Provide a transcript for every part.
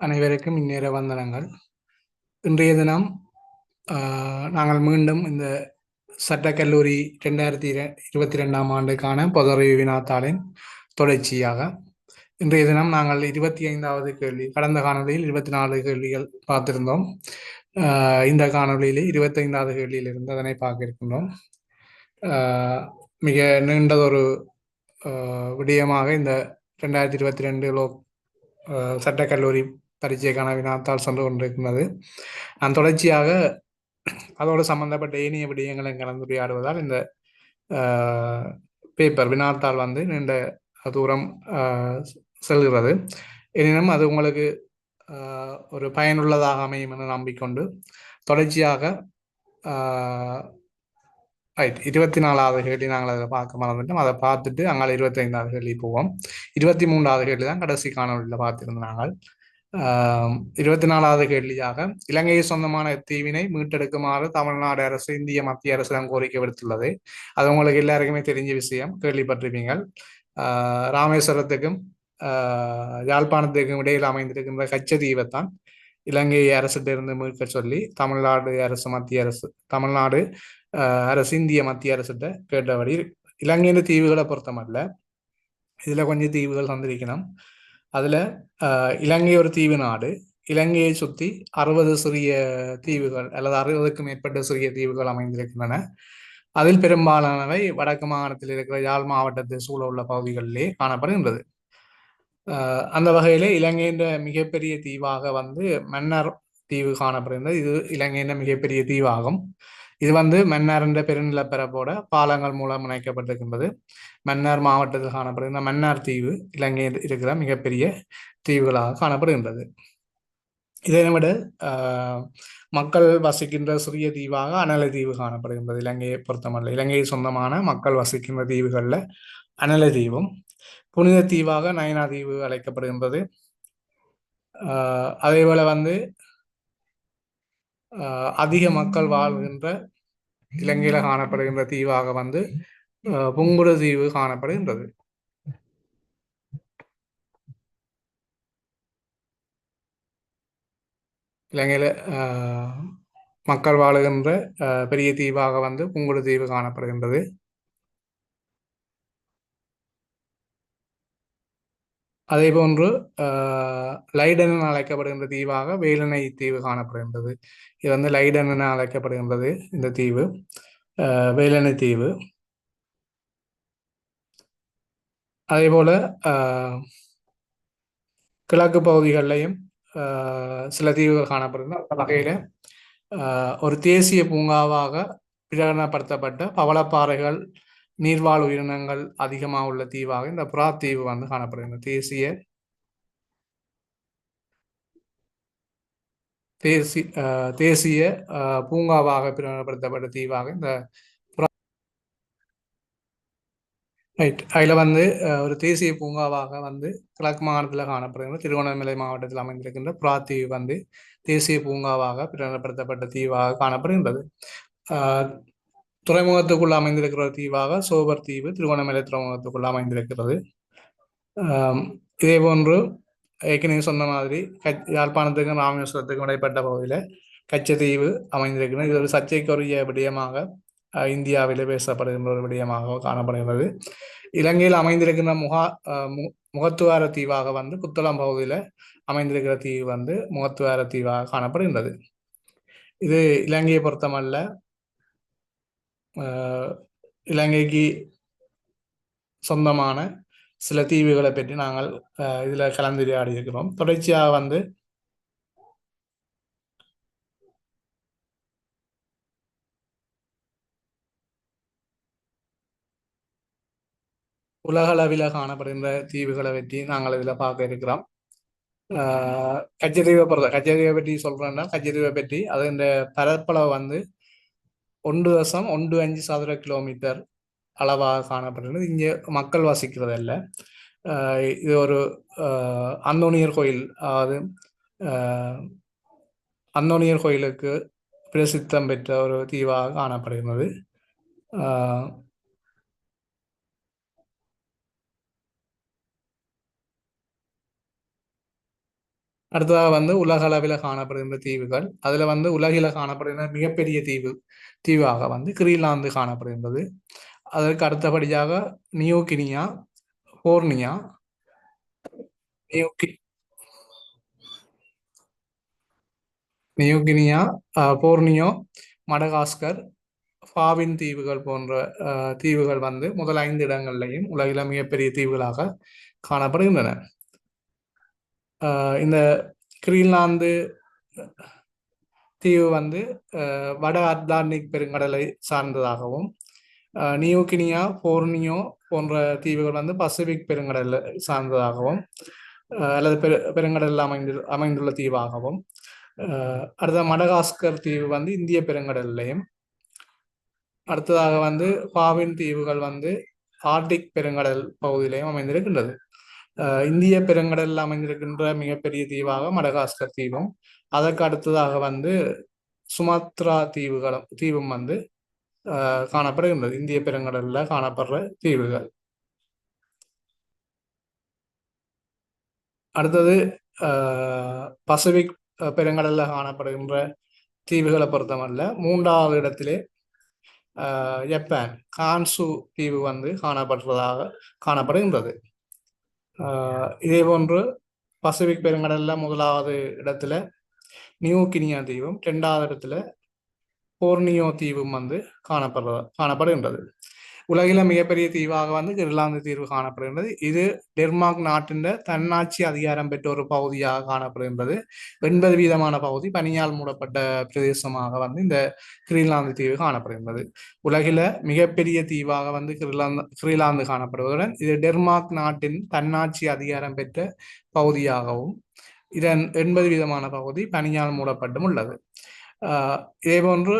அனைவருக்கும் இந்நேர வந்தனங்கள். இன்றைய தினம் நாங்கள் மீண்டும் இந்த சட்டக்கல்லூரி 2022ஆம் ஆண்டுக்கான பொதுறிவு வினாத்தாளின் தொடர்ச்சியாக இன்றைய தினம் நாங்கள் 25வது கேள்வி, கடந்த காணொலியில் 24 கேள்விகள் பார்த்திருந்தோம். இந்த காணொலியிலே 25வது கேள்வியிலிருந்து அதனை பார்க்க இருக்கின்றோம். மிக நீண்டதொரு விடயமாக இந்த 2022 சட்டக்கல்லூரி பரீட்சைக்கான வினாத்தாள் சென்று கொண்டிருக்கின்றது. நான் தொடர்ச்சியாக அதோடு சம்பந்தப்பட்ட ஏனைய விடயங்களை கலந்துரையாடுவதால் இந்த பேப்பர் வினாத்தாள் நீண்ட தூரம் செல்கிறது. எனினும் அது உங்களுக்கு ஒரு பயனுள்ளதாக அமையும் என நம்பிக்கொண்டு தொடர்ச்சியாக 24வது கேள்வி நாங்கள் அதை பார்க்க மறந்துட்டோம். அதை பார்த்துட்டு அங்கே 25வது கேள்வி போவோம். 23வது கேள்வி தான் கடைசி காணொலியில் பார்த்திருந்தோம். நாங்கள் 24வது கேள்வியாக இலங்கையை சொந்தமான தீவினை மீட்டெடுக்குமாறு தமிழ்நாடு அரசு இந்திய மத்திய அரசிடம் கோரிக்கை விடுத்துள்ளது. அது உங்களுக்கு எல்லாருக்குமே தெரிஞ்ச விஷயம், கேள்விப்பட்டிருப்பீங்கள். ராமேஸ்வரத்துக்கும் யாழ்ப்பாணத்துக்கும் இடையில் அமைந்திருக்கின்ற கச்சதீவைத்தான் இலங்கை அரசிட்டிருந்து மீட்க சொல்லி தமிழ்நாடு அரசு இந்திய மத்திய அரசிட்ட கேட்டபடி இலங்கையின் தீவுகளை பொறுத்தமல்ல, இதுல கொஞ்சம் தீவுகள் தந்திருக்கணும். அதுல இலங்கை ஒரு தீவு நாடு. இலங்கையை சுற்றி 60 சிறிய தீவுகள் அல்லது 60க்கும் மேற்பட்ட சிறிய தீவுகள் அமைந்திருக்கின்றன. அதில் பெரும்பாலானவை வடக்கு மாகாணத்தில் இருக்கிற யாழ் மாவட்டத்தை சூழ உள்ள பகுதிகளிலே காணப்படுகின்றது. அந்த வகையிலே இலங்கையின் மிகப்பெரிய தீவாக மன்னார் தீவு காணப்படுகின்றது. இது இலங்கையின் மிகப்பெரிய தீவாகும். இது மன்னார் என்ற பெருநிலப்பரப்போட பாலங்கள் மூலம் இணைக்கப்பட்டிருக்கின்றது. மன்னார் மாவட்டத்தில் காணப்படுகின்ற மன்னார் தீவு இலங்கையில் இருக்கிற மிகப்பெரிய தீவுகளாக காணப்படுகின்றது. இதை விட மக்கள் வசிக்கின்ற சிறிய தீவாக அனலை தீவு காணப்படுகின்றது. இலங்கையை பொறுத்தமல்ல, இலங்கையை சொந்தமான மக்கள் வசிக்கின்ற தீவுகளில் அனலை தீவும், புனித தீவாக நயனா தீவு அழைக்கப்படுகின்றது. அதேபோல அதிக மக்கள் வாழ்கின்ற இலங்கையில காணப்படுகின்ற தீவாக புங்குடு தீவு காணப்படுகின்றது. இலங்கையில மக்கள் வாழுகின்ற பெரிய தீவாக புங்குடு தீவு காணப்படுகின்றது. அதே போன்று லைடன் என அழைக்கப்படுகின்ற தீவாக வேலனை தீவு காணப்படுகின்றது. இது லைடன் என அழைக்கப்படுகின்றது இந்த தீவு, வேலனை தீவு. அதே போல கிழக்கு பகுதிகளிலையும் சில தீவுகள் காணப்படுகின்றன. அந்த வகையில ஒரு தேசிய பூங்காவாக பிரகடனப்படுத்தப்பட்ட பவளப்பாறைகள், நீர்வாழ் உயிரினங்கள் அதிகமாக உள்ள தீவாக இந்த புறா தீவு காணப்படுகின்றது. தேசிய பூங்காவாக பிரகடனப்படுத்தப்பட்ட தீவாக இந்த அதில் ஒரு தேசிய பூங்காவாக கிழக்கு மாகாணத்தில் காணப்படுகின்ற திருவண்ணாமலை மாவட்டத்தில் அமைந்திருக்கின்ற புறா தீவு தேசிய பூங்காவாக பிரகடனப்படுத்தப்பட்ட தீவாக காணப்படுகின்றது. துறைமுகத்துக்குள் அமைந்திருக்கிற தீவாக சோபர் தீவு திருவண்ணாமலை துறைமுகத்துக்குள் அமைந்திருக்கிறது. இதே போன்று ஏற்கனவே சொன்ன மாதிரி யாழ்ப்பாணத்துக்கும் ராமேஸ்வரத்துக்கும் இடைப்பட்ட பகுதியில் கச்சத்தீவு அமைந்திருக்கிறது. இது ஒரு சர்ச்சைக்குரிய விடயமாக இந்தியாவில் பேசப்படுகின்ற ஒரு விடயமாக காணப்படுகிறது. இலங்கையில் அமைந்திருக்கின்ற முகத்துவார தீவாக புத்தளம் பகுதியில் அமைந்திருக்கிற தீவு முகத்துவார தீவாக காணப்படுகின்றது. இது இலங்கையை பொறுத்தமல்ல, இலங்கைக்கு சொந்தமான சில தீவுகளை பற்றி நாங்கள் இதில் கலந்துரையாடி இருக்கிறோம். தொடர்ச்சியாக உலக அளவில் காணப்படுகின்ற தீவுகளை பற்றி நாங்கள் இதில் பார்க்க இருக்கிறோம். கச்சத்தீவை பற்றி சொல்றேன்னா, கச்சத்தீவை பற்றி அது இந்த பரப்பளவு 1.15 சதுர கிலோமீட்டர் அளவாக காணப்படுகிறது. இங்கே மக்கள் வசிக்கிறது அல்ல. இது ஒரு அந்தோனியர் கோயில், அதாவது அந்தோனியர் கோயிலுக்கு பிரசித்தம் பெற்ற ஒரு தீவாக காணப்படுகிறது. அடுத்ததாக வந்து உலக அளவில் காணப்படுகின்ற தீவுகள். அதுல வந்து உலகில காணப்படுகின்ற மிகப்பெரிய தீவாக வந்து கிரீன்லாந்து காணப்படுகின்றது. அதற்கு அடுத்தபடியாக நியூகினியா, போர்னியா, நியூகி நியூகினியா, போர்னியோ, மடகாஸ்கர், ஃபாவின் தீவுகள் போன்ற தீவுகள் வந்து முதல் 5 இடங்கள்லையும் உலகில மிகப்பெரிய தீவுகளாக காணப்படுகின்றன. இந்த கிரீன்லாந்து தீவு வந்து வட அட்லாண்டிக் பெருங்கடலை சார்ந்ததாகவும், நியூகினியா, போர்னியோ போன்ற தீவுகள் வந்து பசிபிக் பெருங்கடல் சார்ந்ததாகவும், அல்லது பெருங்கடலில் அமைந்துள்ள தீவாகவும், அடுத்த மடகாஸ்கர் தீவு வந்து இந்திய பெருங்கடல்லையும், அடுத்ததாக வந்து பாவின் தீவுகள் வந்து ஆர்டிக் பெருங்கடல் பகுதியிலையும் அமைந்திருக்கின்றது. இந்திய பெருங்கடலில் அமைந்திருக்கின்ற மிகப்பெரிய தீவாக மடகாஸ்கர் தீவும், அதற்கு அடுத்ததாக வந்து சுமத்ரா தீவும் வந்து காணப்படுகின்றது. இந்திய பெருங்கடல்ல காணப்படுற தீவுகள். அடுத்தது பசிபிக் பெருங்கடல்ல காணப்படுகின்ற தீவுகளை பொறுத்தமல்ல 3வது இடத்திலே ஜப்பான் கான்சு தீவு வந்து காணப்படுகின்றது. இதே போன்று பசிபிக் பெருங்கடல்ல 1வது இடத்துல நியூகினியா தீவும், 2வது இடத்துல போர்னியோ தீவும் வந்து காணப்படுகின்றது. உலகில மிகப்பெரிய தீவாக வந்து கிரின்லாந்து தீவு காணப்படுகின்றது. இது டென்மார்க் நாட்டின் தன்னாட்சி அதிகாரம் பெற்ற ஒரு பகுதியாக காணப்படுகின்றது. 80% பகுதி பனியால் மூடப்பட்ட பிரதேசமாக வந்து இந்த கிரீன்லாந்து தீவு காணப்படுகின்றது. உலகில மிகப்பெரிய தீவாக வந்து கிரீன்லாந்து காணப்படுவதுடன் இது டென்மார்க் நாட்டின் தன்னாட்சி அதிகாரம் பெற்ற பகுதியாகவும், இதன் 80% பகுதி பனியால் மூடப்பட்டும் உள்ளது. இதே போன்று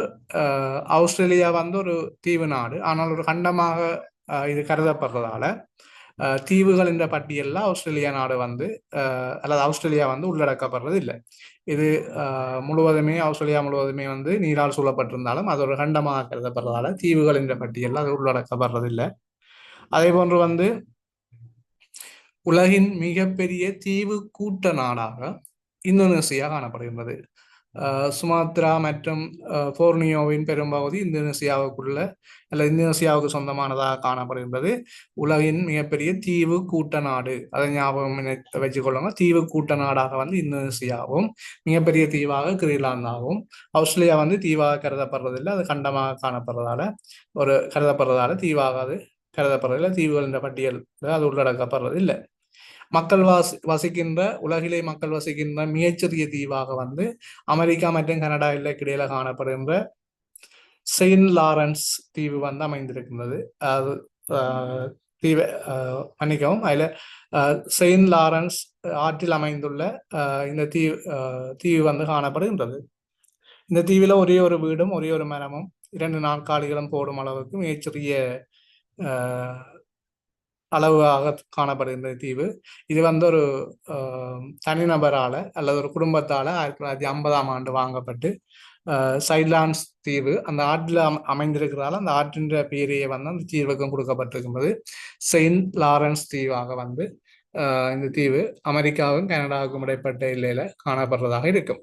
ஆஸ்திரேலியா வந்து ஒரு தீவு நாடு, ஆனால் ஒரு கண்டமாக இது கருதப்படுறதால தீவுகள் என்ற பட்டியலில் ஆஸ்திரேலியா நாடு வந்து அல்லது ஆஸ்திரேலியா வந்து உள்ளடக்கப்படுறது இல்லை. இது ஆஸ்திரேலியா முழுவதுமே வந்து நீரால் சூழப்பட்டிருந்தாலும் அது ஒரு கண்டமாக கருதப்படுறதால தீவுகள் என்ற பட்டியலில் அது உள்ளடக்கப்படுறது இல்லை. அதே போன்று வந்து உலகின் மிகப்பெரிய தீவு கூட்ட நாடாக இந்தோனேசியா காணப்படுகின்றது. சுமாத்ரா மற்றும் போர்னியோவின் பெரும்பகுதி இந்தோனேசியாவுக்குள்ள அல்லது இந்தோனேசியாவுக்கு சொந்தமானதாக காணப்படுகின்றது. உலகின் மிகப்பெரிய தீவு கூட்ட நாடு, அதை ஞாபகம் வச்சுக்கொள்ளுங்க. தீவு கூட்ட நாடாக வந்து இந்தோனேசியாவும், மிகப்பெரிய தீவாக கிரீன்லாந்தாகவும், ஆஸ்திரேலியா வந்து தீவாக கருதப்படுறதில்லை, அது கண்டமாக கருதப்படுறதால தீவாக அது கருதப்படுறதில்லை. தீவுகள் என்ற பட்டியல் அது உள்ளடக்கப்படுறது இல்லை. உலகிலே மக்கள் வசிக்கின்ற மிகச்சிறிய தீவாக வந்து அமெரிக்கா மற்றும் கனடா எல்லைக்கு இடையில காணப்படுகின்ற செயின்ட் லாரன்ஸ் தீவு வந்து அமைந்திருக்கின்றது. அது தீவு மன்னிக்கவும், அதில் செயின்ட் லாரன்ஸ் ஆற்றில் அமைந்துள்ள இந்த தீவு வந்து காணப்படுகின்றது. இந்த தீவில் ஒரே ஒரு வீடும் ஒரே ஒரு மரமும் 2 நாற்காலிகளும் போடும் அளவுக்கு மிகச்சிறிய அளவாக காணப்படுகின்ற தீவு. இது வந்து ஒரு தனிநபரால அல்லது ஒரு குடும்பத்தால 1950ஆம் ஆண்டு வாங்கப்பட்டு சைட்லாண்ட்ஸ் தீவு அந்த ஆற்றில் அமைந்திருக்கிறால அந்த ஆற்றின் பேரையே வந்து அந்த தீவுக்கும் கொடுக்கப்பட்டிருக்கின்றது. செயின்ட் லாரன்ஸ் தீவாக வந்து இந்த தீவு அமெரிக்காவும் கனடாவுக்கும் இடைப்பட்ட எல்லையில காணப்படுறதாக இருக்கும்.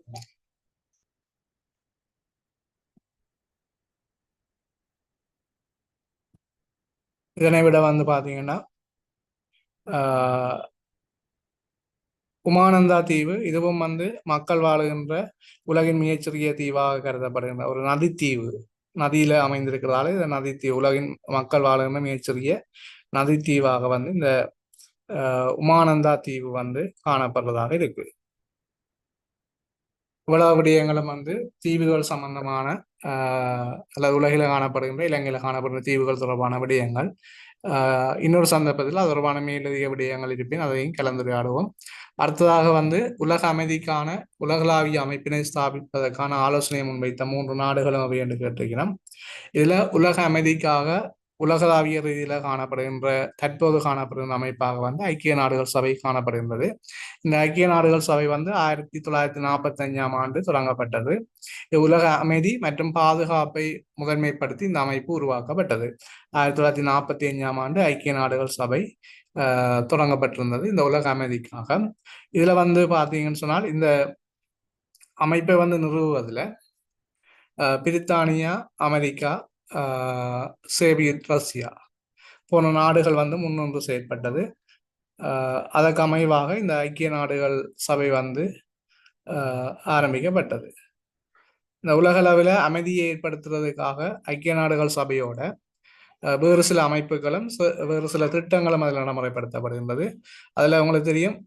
இதனை விட வந்து பாத்தீங்கன்னா உமானந்தா தீவு, இதுவும் வந்து மக்கள் வாழுகின்ற உலகின் மிகச்சிறிய தீவாக கருதப்படுகின்ற ஒரு நதித்தீவு. நதியில அமைந்திருக்கிறதால இந்த நதித்தீவு உலகின் மக்கள் வாழுகின்ற மிகச்சிறிய நதித்தீவாக வந்து இந்த உமானந்தா தீவு வந்து காணப்படுறதாக இருக்கு. இவ்வளவு விடயங்களும் வந்து தீவுகள் சம்பந்தமான அல்லது உலகில காணப்படுகின்ற இலங்கையில காணப்படுகின்ற தீவுகள் தொடர்பான விடயங்கள். இன்னொரு சந்தர்ப்பத்தில் அது தொடர்பான மேலதிக விடயங்கள் இருப்பின் அதையும் கலந்துரையாடுவோம். அடுத்ததாக வந்து உலக அமைதிக்கான உலகளாவிய அமைப்பினை ஸ்தாபிப்பதற்கான ஆலோசனையை முன்வைத்த 3 நாடுகளும் அவை என்று கேட்டிருக்கிறோம். இதுல உலக அமைதிக்காக உலகளாவிய ரீதியில தற்போது காணப்படுகின்ற அமைப்பாக வந்து ஐக்கிய நாடுகள் சபை காணப்படுகின்றது. இந்த ஐக்கிய நாடுகள் சபை வந்து 1945ஆம் ஆண்டு தொடங்கப்பட்டது. உலக அமைதி மற்றும் பாதுகாப்பை முதன்மைப்படுத்தி இந்த அமைப்பு உருவாக்கப்பட்டது. 1945ஆம் ஆண்டு ஐக்கிய நாடுகள் சபை தொடங்கப்பட்டிருந்தது இந்த உலக அமைதிக்காக. இதுல வந்து பார்த்தீங்கன்னு சொன்னால் இந்த அமைப்பை வந்து நிறுவுவதில் பிரித்தானியா, அமெரிக்கா, சோவியத் ரஷ்யா போன நாடுகள் வந்து முன்னின்று செயற்பட்டது. அதற்கு அமைவாக இந்த ஐக்கிய நாடுகள் சபை வந்து ஆரம்பிக்கப்பட்டது. இந்த உலகளவில் அமைதியை ஏற்படுத்துறதுக்காக ஐக்கிய நாடுகள் சபையோட வேறு சில அமைப்புகளும் வேறு சில திட்டங்களும் அதில் நடைமுறைப்படுத்தப்படுகின்றது. அதில் உங்களுக்கு தெரியும்,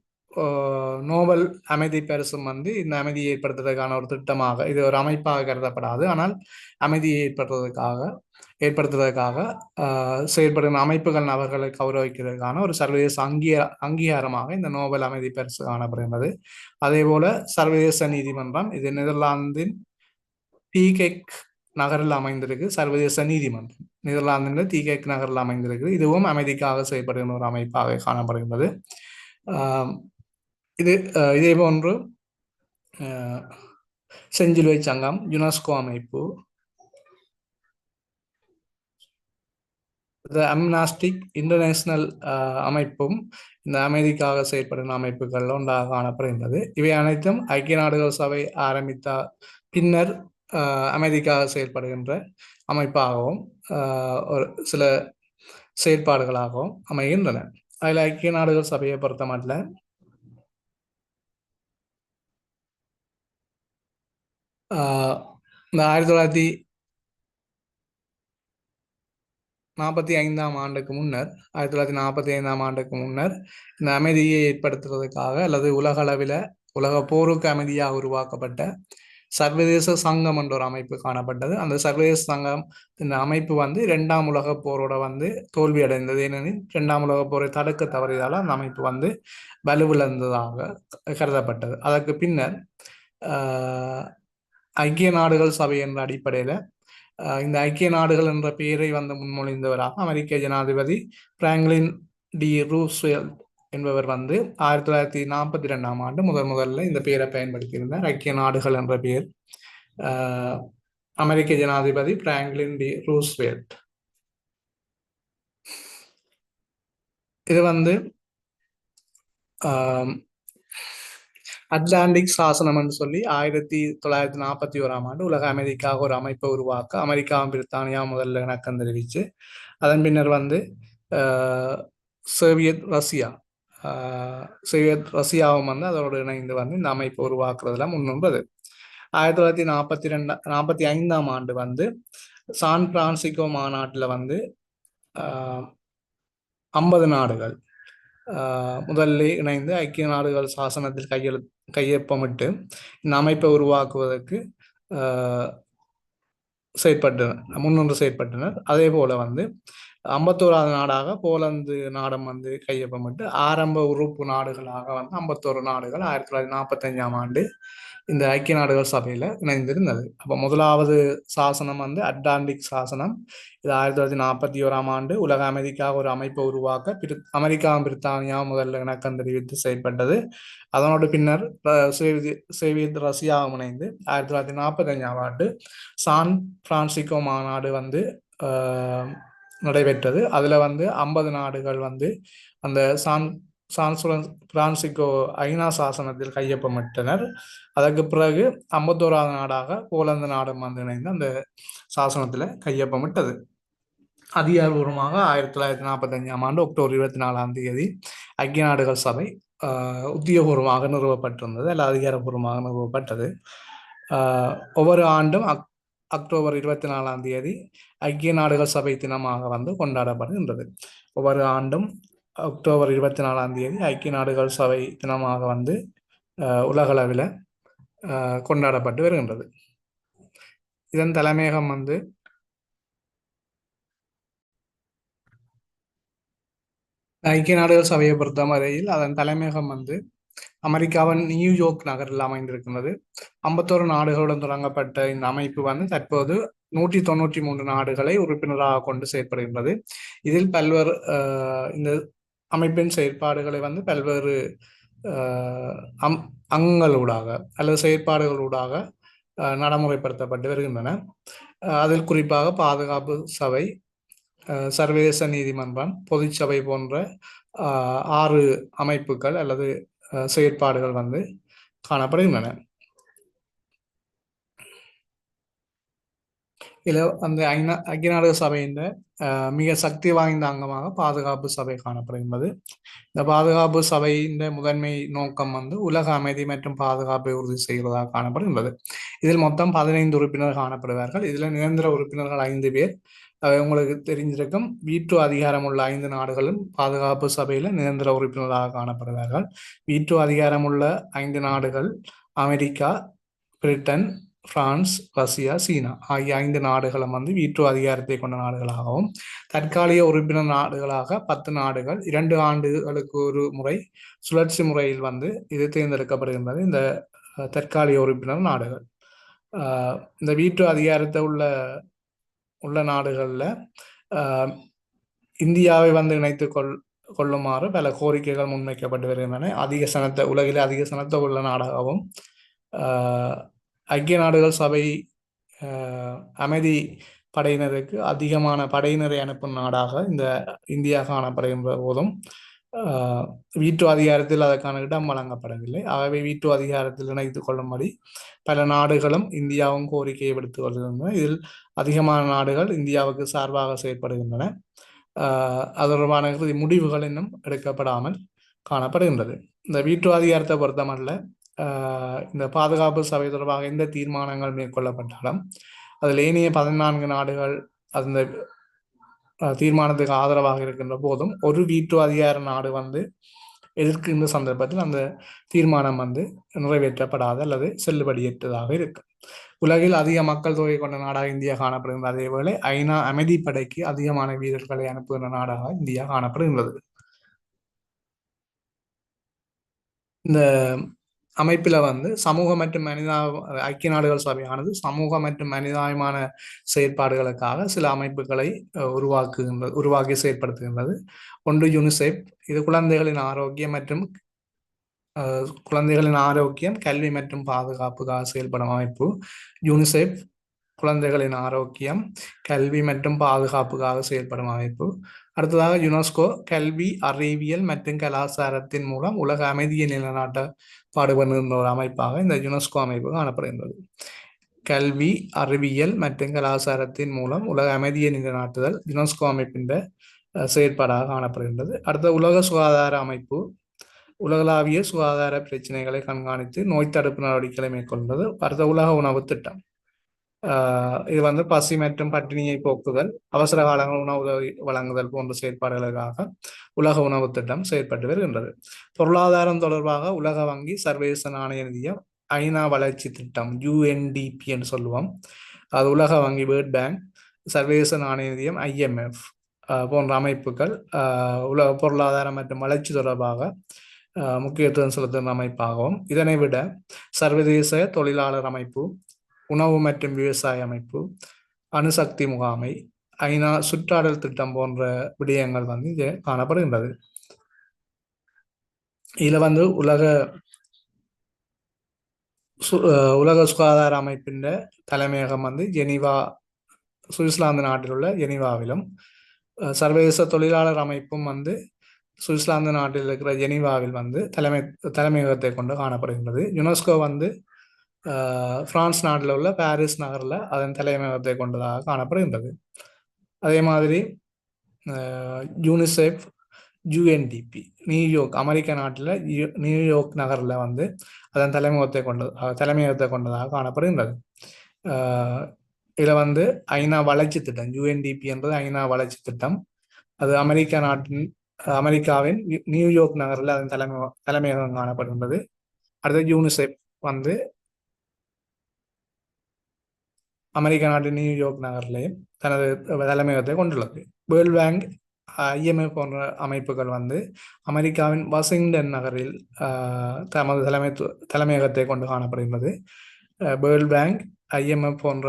நோபல் அமைதி பரிசும் வந்து இந்த அமைதியை ஏற்படுத்துவதற்கான ஒரு திட்டமாக, இது ஒரு அமைப்பாக கருதப்படாது, ஆனால் அமைதியை ஏற்படுத்துவதற்காக செயற்படும் அமைப்புகள் நபர்களை கௌரவிக்கிறதுக்கான ஒரு சர்வதேச அங்கீகாரமாக இந்த நோபல் அமைதி பரிசு காணப்படுகின்றது. அதே போல சர்வதேச நீதிமன்றம், இது நெதர்லாந்தின் டீகெக் நகரில் அமைந்திருக்கு. சர்வதேச நீதிமன்றம் நெதர்லாந்தின் டீகெக் நகரில் அமைந்திருக்கு. இதுவும் அமைதிக்காக செயல்படுகின்ற ஒரு அமைப்பாக காணப்படுகின்றது. இதே போன்று செஞ்சிலுவை சங்கம், யுனெஸ்கோ அமைப்பு, அம்னாஸ்டிக் இன்டர்நேஷனல் அமைப்பும் இந்த அமைதிக்காக செயற்படும் அமைப்புகள் ஒன்றாக காணப்படுகின்றது. இவை அனைத்தும் ஐக்கிய நாடுகள் சபை ஆரம்பித்த பின்னர் அமைதிக்காக செயல்படுகின்ற அமைப்பாகவும் ஒரு சில செயற்பாடுகளாகவும் அமைகின்றன. அதில் ஐக்கிய நாடுகள் சபையை பொறுத்த மட்டும் இந்த 1945 ஆண்டுக்கு முன்னர் 1945 ஆண்டுக்கு முன்னர் இந்த அமைதியை ஏற்படுத்துவதற்காக அல்லது உலக அளவில் உலக போருக்கு அமைதியாக உருவாக்கப்பட்ட சர்வதேச சங்கம் என்ற ஒரு அமைப்பு காணப்பட்டது. அந்த சர்வதேச சங்கம் இந்த அமைப்பு வந்து 2ஆம் உலக போரோட வந்து தோல்வி அடைந்தது. ஏனெனில் 2ஆம் உலக போரை தடுக்க தவறியதால் அந்த அமைப்பு வந்து வலுவிழந்ததாக கருதப்பட்டது. அதற்கு பின்னர் ஐக்கிய நாடுகள் சபை என்ற அடிப்படையில் இந்த ஐக்கிய நாடுகள் என்ற பெயரை வந்து முன்மொழிந்தவராக அமெரிக்க ஜனாதிபதி பிராங்க்லின் டி ரூஸ்வெல்ட் என்பவர் வந்து 1942ஆம் ஆண்டு முதல்ல இந்த பெயரை பயன்படுத்தியிருந்தார். ஐக்கிய நாடுகள் என்ற பெயர் அமெரிக்க ஜனாதிபதி பிராங்க்லின் டி ரூஸ்வெல்ட். இது வந்து அட்லாண்டிக் சாசனம் என்று சொல்லி 1941ஆம் ஆண்டு உலக அமைதிக்காக ஒரு அமைப்பை உருவாக்க அமெரிக்காவும் பிரித்தானியா முதல்ல இணக்கம் தெரிவித்து, அதன் பின்னர் வந்து சோவியத் ரஷ்யாவும் வந்து அதோடு இணைந்து வந்து இந்த அமைப்பை உருவாக்குறதுல முன்னின்றது. 1945ஆம் ஆண்டு வந்து சான் பிரான்சிஸ்கோ மாநாட்டில் வந்து 50 நாடுகள் முதலில் இணைந்து ஐக்கிய நாடுகள் சாசனத்தில் கையொப்பமிட்டு இந்த அமைப்பை உருவாக்குவதற்கு முன்னின்று செயற்பட்டனர். அதே போல வந்து 51வது நாடாக போலந்து நாடும் வந்து கையொப்பமிட்டு ஆரம்ப உறுப்பு நாடுகளாக வந்து 51 நாடுகள் 1945ஆம் ஆண்டு இந்த ஐக்கிய நாடுகள் சபையில இணைந்திருந்தது. அப்போ முதலாவது சாசனம் வந்து அட்லாண்டிக் சாசனம். இது 1941ஆம் ஆண்டு உலக அமைதிக்காக ஒரு அமைப்பை உருவாக்க அமெரிக்காவும் பிரித்தானியாவும் முதல்ல இணக்கம் தெரிவித்து செயல்பட்டது. அதனோடு பின்னர் சோவியத் ரஷ்யாவும் இணைந்து 1945ஆம் ஆண்டு சான் பிரான்சிஸ்கோ மாநாடு வந்து நடைபெற்றது. அதுல வந்து 50 நாடுகள் வந்து அந்த சான் பிரான்சிஸ்கோ ஐநா சாசனத்தில் கையொப்பமிட்டனர். அதற்கு பிறகு 51வது நாடாக போலந்து நாடும் வந்து இணைந்து அந்த சாசனத்தில் கையொப்பமிட்டது. அதிகாரபூர்வமாக 1945ஆம் ஆண்டு அக்டோபர் 24ஆம் தேதி ஐக்கிய நாடுகள் சபை உத்தியோகபூர்வமாக நிறுவப்பட்டிருந்தது, அல்ல அதிகாரப்பூர்வமாக நிறுவப்பட்டது. ஒவ்வொரு ஆண்டும் அக்டோபர் 24ஆம் தேதி ஐக்கிய நாடுகள் சபை தினமாக வந்து கொண்டாடப்படுகின்றது. ஒவ்வொரு ஆண்டும் அக்டோபர் 24ஆம் தேதி ஐக்கிய நாடுகள் சபை தினமாக வந்து உலகளவில் கொண்டாடப்பட்டு வருகின்றது. இதன் தலைமையகம் வந்து ஐக்கிய நாடுகள் சபையை பொறுத்த வரையில் அதன் தலைமையகம் வந்து அமெரிக்காவின் நியூயார்க் நகரில் அமைந்திருக்கின்றது. 51 நாடுகளுடன் தொடங்கப்பட்ட இந்த அமைப்பு வந்து தற்போது 193 நாடுகளை உறுப்பினராக கொண்டு செயற்படுகின்றது. இதில் பல்வேறு இந்த அமைப்பின் செயற்பாடுகளை வந்து பல்வேறு அங்கங்களூடாக அல்லது செயற்பாடுகளூடாக நடைமுறைப்படுத்தப்பட்டு வருகின்றன. அதில் குறிப்பாக பாதுகாப்பு சபை, சர்வதேச நீதிமன்றம், பொதுச்சபை போன்ற 6 அமைப்புகள் அல்லது செயற்பாடுகள் வந்து காணப்படுகின்றன. இதில் அந்த ஐக்கிய நாடுகள் சபையின் மிக சக்தி வாய்ந்த அங்கமாக பாதுகாப்பு சபை காணப்படுகின்றது. இந்த பாதுகாப்பு சபையின் முதன்மை நோக்கம் வந்து உலக அமைதி மற்றும் பாதுகாப்பை உறுதி செய்வதாக காணப்படுகின்றது. இதில் மொத்தம் 15 உறுப்பினர்கள் காணப்படுவார்கள். இதில் நிரந்தர உறுப்பினர்கள் 5 பேர். உங்களுக்கு தெரிஞ்சிருக்கும், வீட்டோ அதிகாரம் உள்ள 5 நாடுகளும் பாதுகாப்பு சபையில் நிரந்தர உறுப்பினராக காணப்படுவார்கள். வீட்டோ அதிகாரம் உள்ள 5 நாடுகள் அமெரிக்கா, பிரிட்டன், பிரான்ஸ், ரஷ்யா, சீனா ஆகிய 5 நாடுகளும் வந்து வீட்டோ அதிகாரத்தை கொண்ட நாடுகளாகவும், தற்காலிக உறுப்பினர் நாடுகளாக 10 நாடுகள் 2 ஆண்டுகளுக்கு ஒரு முறை சுழற்சி முறையில் வந்து இது தேர்ந்தெடுக்கப்படுகின்றது. இந்த தற்காலிக உறுப்பினர் நாடுகள் இந்த வீட்டோ அதிகாரத்தை உள்ள நாடுகளில் இந்தியாவை வந்து இணைத்து கொள்ளுமாறு பல கோரிக்கைகள் முன்வைக்கப்பட்டு வருகின்றன. உலகிலே அதிக சனத்தை உள்ள நாடாகவும் ஐக்கிய நாடுகள் சபை அமைதி படையினருக்கு அதிகமான படையினரை அனுப்பும் நாடாக இந்த இந்தியா காணப்படுகின்ற போதும் வீட்டோ அதிகாரத்தில் அதற்கான இடம் வழங்கப்படவில்லை. ஆகவே வீட்டோ அதிகாரத்தில் இணைத்துக் கொள்ளும்படி பல நாடுகளும் இந்தியாவும் கோரிக்கையை விடுத்துக் கொள்கின்றன. இதில் அதிகமான நாடுகள் இந்தியாவுக்கு சார்பாக செயற்படுகின்றன. அது தொடர்பான முடிவுகள் இன்னும் எடுக்கப்படாமல் காணப்படுகின்றது. இந்த வீட்டோ அதிகாரத்தை பொறுத்தமல்ல, இந்த பாதுகாப்பு சபை தொடர்பாக எந்த தீர்மானங்கள் மேற்கொள்ளப்பட்டாலும் அதில் ஏனைய 14 நாடுகள் அந்த தீர்மானத்துக்கு ஆதரவாக இருக்கின்ற போதும் ஒரு வீட்டோ அதிகார நாடு வந்து எதிர்க்கின்ற சந்தர்ப்பத்தில் அந்த தீர்மானம் வந்து நிறைவேற்றப்படாத அல்லது செல்லுபடியற்றதாக இருக்கும். உலகில் அதிக மக்கள் தொகை கொண்ட நாடாக இந்தியா காணப்படுகின்ற அதேவேளை ஐநா அமைதிப்படைக்கு அதிகமான வீரர்களை அனுப்புகின்ற நாடாக இந்தியா காணப்படுகின்றது. இந்த அமைப்பில் வந்து சமூக மற்றும் ஐக்கிய நாடுகள் சபையானது சமூக மற்றும் மனிதாயமான செயற்பாடுகளுக்காக சில அமைப்புகளை உருவாக்கி செயற்படுத்துகின்றது. ஒன்று யூனிசெஃப், இது குழந்தைகளின் ஆரோக்கியம், கல்வி மற்றும் பாதுகாப்புக்காக செயல்படும் அமைப்பு. யூனிசெஃப் குழந்தைகளின் ஆரோக்கியம், கல்வி மற்றும் பாதுகாப்புக்காக செயல்படும் அமைப்பு. அடுத்ததாக யுனெஸ்கோ, கல்வி, அறிவியல் மற்றும் கலாச்சாரத்தின் மூலம் உலக அமைதியை நிலைநாட்ட பாடுபடுகின்ற ஒரு அமைப்பாக இந்த யுனெஸ்கோ அமைப்பு காணப்படுகின்றது. கல்வி, அறிவியல் மற்றும் கலாச்சாரத்தின் மூலம் உலக அமைதியை நிலைநாட்டுதல் யுனெஸ்கோ அமைப்பின் செயற்பாடாக காணப்படுகின்றது. அடுத்த உலக சுகாதார அமைப்பு உலகளாவிய சுகாதார பிரச்சனைகளை கண்காணித்து நோய் தடுப்பு நடவடிக்கைகளை மேற்கொள்கிறது. அடுத்த உலக உணவு திட்டம், இது வந்து பசி மற்றும் பட்டினியை போக்குதல், அவசர காலங்கள் உணவு உதவி வழங்குதல் போன்ற செயற்பாடுகளுக்காக உலக உணவு திட்டம் செயற்பட்டு வருகின்றது. பொருளாதாரம் தொடர்பாக உலக வங்கி, சர்வதேச நாணய நிதியம், ஐநா வளர்ச்சி திட்டம் UNDP என்று சொல்லுவோம், அது உலக வங்கி, வேர்ல்ட் பேங்க், சர்வதேச நாணய நிதியம் IMF போன்ற அமைப்புகள் உலக பொருளாதாரம் மற்றும் வளர்ச்சி தொடர்பாக முக்கியத்துவம் செலுத்தும் அமைப்பாகவும், இதனை விட சர்வதேச தொழிலாளர் அமைப்பு, உணவு மற்றும் விவசாய அமைப்பு, அணுசக்தி முகாமை, ஐநா சுற்றாடல் திட்டம் போன்ற விடயங்கள் வந்து இங்கே காணப்படுகின்றது. இதில் வந்து உலக சுகாதார அமைப்பின் தலைமையகம் வந்து ஜெனீவா, சுவிட்சர்லாந்து நாட்டில் உள்ள ஜெனீவாவிலும், சர்வதேச தொழிலாளர் அமைப்பும் வந்து சுவிட்சர்லாந்து நாட்டில் இருக்கிற ஜெனீவாவில் வந்து தலைமையகத்தை கொண்டு காணப்படுகின்றது. யுனெஸ்கோ வந்து பிரான்ஸ் நாட்டில் உள்ள பாரிஸ் நகரில் அதன் தலைமையகத்தை கொண்டதாக காணப்படுகின்றது. அதே மாதிரி யூனிசெஃப், UNDP நியூயார்க், அமெரிக்க நாட்டில் நியூயார்க் நகரில் வந்து அதன் தலைமையகத்தை கொண்டதாக காணப்படுகின்றது. இதில் வந்து ஐநா வளர்ச்சி திட்டம் UNDP என்பது ஐநா வளர்ச்சி திட்டம், அது அமெரிக்காவின் நியூயார்க் நகரில் அதன் தலைமையகம் காணப்படுகின்றது. அடுத்து யூனிசெஃப் வந்து அமெரிக்க நாட்டின் நியூயார்க் நகரிலேயும் தனது தலைமையகத்தை கொண்டுள்ளது. வேர்ல்ட் பேங்க், IMF போன்ற அமைப்புகள் வந்து அமெரிக்காவின் வாஷிங்டன் நகரில் தமது தலைமையகத்தை கொண்டு காணப்படுகின்றது. வேர்ல்ட் பேங்க், IMF போன்ற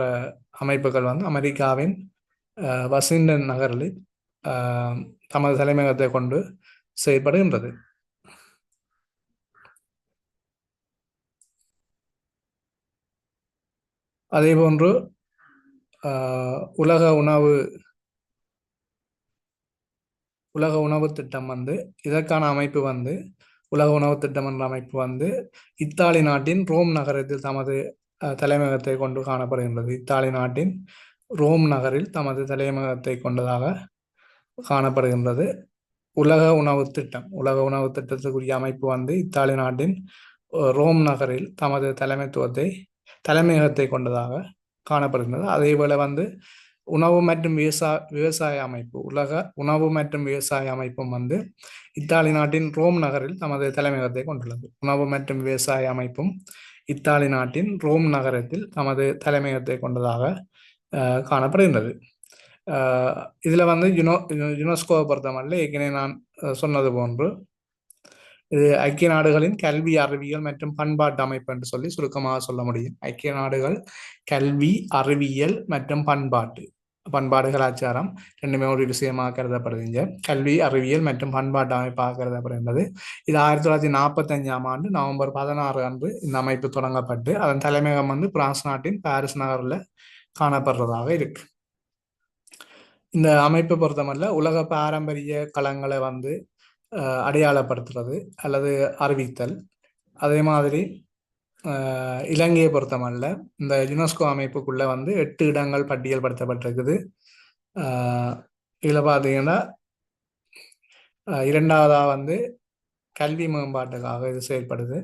அமைப்புகள் வந்து அமெரிக்காவின் வாஷிங்டன் நகரில் தமது தலைமையகத்தை கொண்டு செயல்படுகின்றது. அதே போன்று உலக உணவு உலக உணவு திட்டம் வந்து இதற்கான அமைப்பு வந்து உலக உணவு திட்டம் என்ற அமைப்பு வந்து இத்தாலி நாட்டின் ரோம் நகரத்தில் தமது தலைமையகத்தை கொண்டு காணப்படுகின்றது. இத்தாலி நாட்டின் ரோம் நகரில் தமது தலைமையகத்தை கொண்டதாக காணப்படுகின்றது. உலக உணவு திட்டத்துக்குரிய அமைப்பு வந்து இத்தாலி நாட்டின் ரோம் நகரில் தமது தலைமையகத்தை கொண்டதாக காணப்படுகின்றது. அதேபோல வந்து உணவு மற்றும் விவசாய அமைப்பு, உலக உணவு மற்றும் விவசாய அமைப்பும் வந்து இத்தாலி நாட்டின் ரோம் நகரில் தமது தலைமையகத்தை கொண்டுள்ளது. உணவு மற்றும் விவசாய அமைப்பும் இத்தாலி நாட்டின் ரோம் நகரத்தில் தமது தலைமையகத்தை கொண்டதாக காணப்படுகின்றது. இதுல வந்து யுனெஸ்கோவை பொறுத்தமல்ல, ஏற்கனவே நான் சொன்னது போன்று இது ஐக்கிய நாடுகளின் கல்வி, அறிவியல் மற்றும் பண்பாட்டு அமைப்பு என்று சொல்லி சுருக்கமாக சொல்ல முடியும். ஐக்கிய நாடுகள் கல்வி, அறிவியல் மற்றும் பண்பாடு கலாச்சாரம் ரெண்டுமே ஒரு விஷயமாக கருதப்படுகின்ற கல்வி, அறிவியல் மற்றும் பண்பாட்டு அமைப்பாக கருதப்படுகின்றது. இது 1945ஆம் ஆண்டு நவம்பர் 16 அன்று இந்த அமைப்பு தொடங்கப்பட்டு அதன் தலைமையகம் வந்து பிரான்ஸ் நாட்டின் பாரிஸ் நகரில் காணப்படுறதாக இருக்கு. இந்த அமைப்பை பொறுத்தமல்ல உலக பாரம்பரிய களங்களை வந்து அடையாளப்படுத்துறது அல்லது அறிவித்தல். அதே மாதிரி இலங்கையை பொறுத்தமல்ல இந்த யுனெஸ்கோ அமைப்புக்குள்ள வந்து 8 இடங்கள் பட்டியல் படுத்தப்பட்டிருக்குது. இதில் பார்த்தீங்கன்னா இரண்டாவதா வந்து கல்வி மேம்பாட்டுக்காக இது செயல்படுது.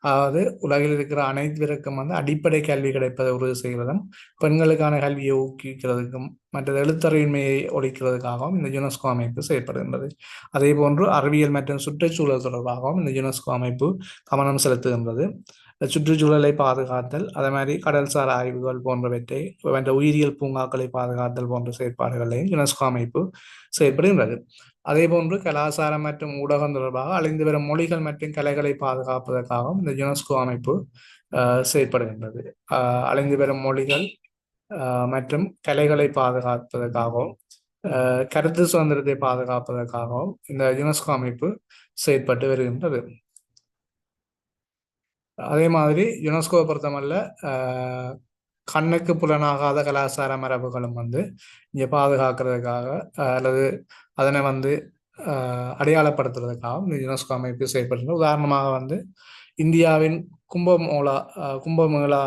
அதாவது உலகில் இருக்கிற அனைத்திற்கும் வந்து அடிப்படை கல்வி கிடைப்பதை உறுதி செய்வதும், பெண்களுக்கான கல்வியை ஊக்குவிக்கிறதுக்கும், மற்றது எழுத்தறிவின்மையை ஒழிக்கிறதுக்காகவும் இந்த யுனெஸ்கோ அமைப்பு செயல்படுகின்றது. அதே போன்று அறிவியல் மற்றும் சுற்றுச்சூழல் தொடர்பாகவும் இந்த யுனெஸ்கோ அமைப்பு கவனம் செலுத்துகின்றது. சுற்றுச்சூழலை பாதுகாத்தல், அதே மாதிரி கடல்சார் ஆய்வுகள் போன்றவற்றை, உயிரியல் பூங்காக்களை பாதுகாத்தல் போன்ற செயற்பாடுகளையும் யுனெஸ்கோ அமைப்பு செயல்படுகின்றது. அதே போன்று கலாச்சாரம் மற்றும் ஊடகம் தொடர்பாக அழிந்து வரும் மொழிகள் மற்றும் கலைகளை பாதுகாப்பதற்காகவும் இந்த யுனெஸ்கோ அமைப்பு செயல்படுகின்றது. அழிந்து வரும் மொழிகள் மற்றும் கலைகளை பாதுகாப்பதற்காகவும் கருத்து சுதந்திரத்தை பாதுகாப்பதற்காகவும் இந்த யுனெஸ்கோ அமைப்பு செயற்பட்டு வருகின்றது. அதே மாதிரி யுனெஸ்கோவை பொறுத்தமல்ல கண்ணுக்கு புலனாகாத கலாச்சார மரபுகளும் வந்து இங்கே பாதுகாக்கிறதுக்காக அல்லது அதனை வந்து அடையாளப்படுத்துறதுக்காகவும் இந்த யுனெஸ்கோ அமைப்பு செயல்படுகிறது. உதாரணமாக வந்து இந்தியாவின் கும்பமேளா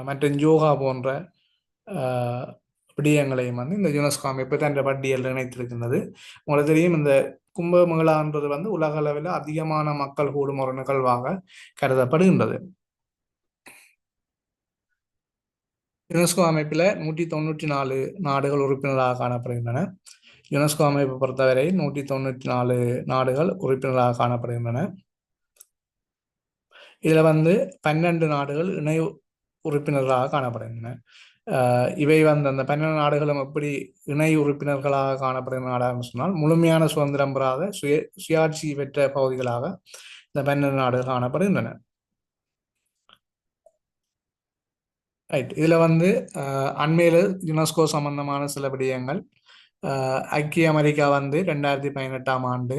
மற்றும் யோகா போன்ற விடயங்களையும் வந்து இந்த யுனெஸ்கோ அமைப்பு தன் பட்டியலில் இணைத்திருக்கின்றது. உங்களுக்கு தெரியும், இந்த கும்பமேளான்றது வந்து உலக அளவில் அதிகமான மக்கள் கூடும் ஒரு நிகழ்வாக கருதப்படுகின்றது. யுனெஸ்கோ அமைப்பில் 194 நாடுகள் உறுப்பினராக காணப்படுகின்றன. யுனெஸ்கோ அமைப்பை பொறுத்தவரை 194 நாடுகள் உறுப்பினராக காணப்படுகின்றன. இதுல வந்து 12 நாடுகள் இணை உறுப்பினர்களாக காணப்படுகின்றன. இவை வந்து அந்த 12 நாடுகளும் எப்படி இணை உறுப்பினர்களாக காணப்படுகிற நாடாக சொன்னால், முழுமையான சுதந்திரம் பெறாத சுயாட்சி பெற்ற பகுதிகளாக இந்த 12 நாடுகள் காணப்படுகின்றன. ரைட். இதுல வந்து அண்மையில யுனெஸ்கோ சம்பந்தமான சில விடயங்கள். ஐக்கிய அமெரிக்கா வந்து 2018ஆம் ஆண்டு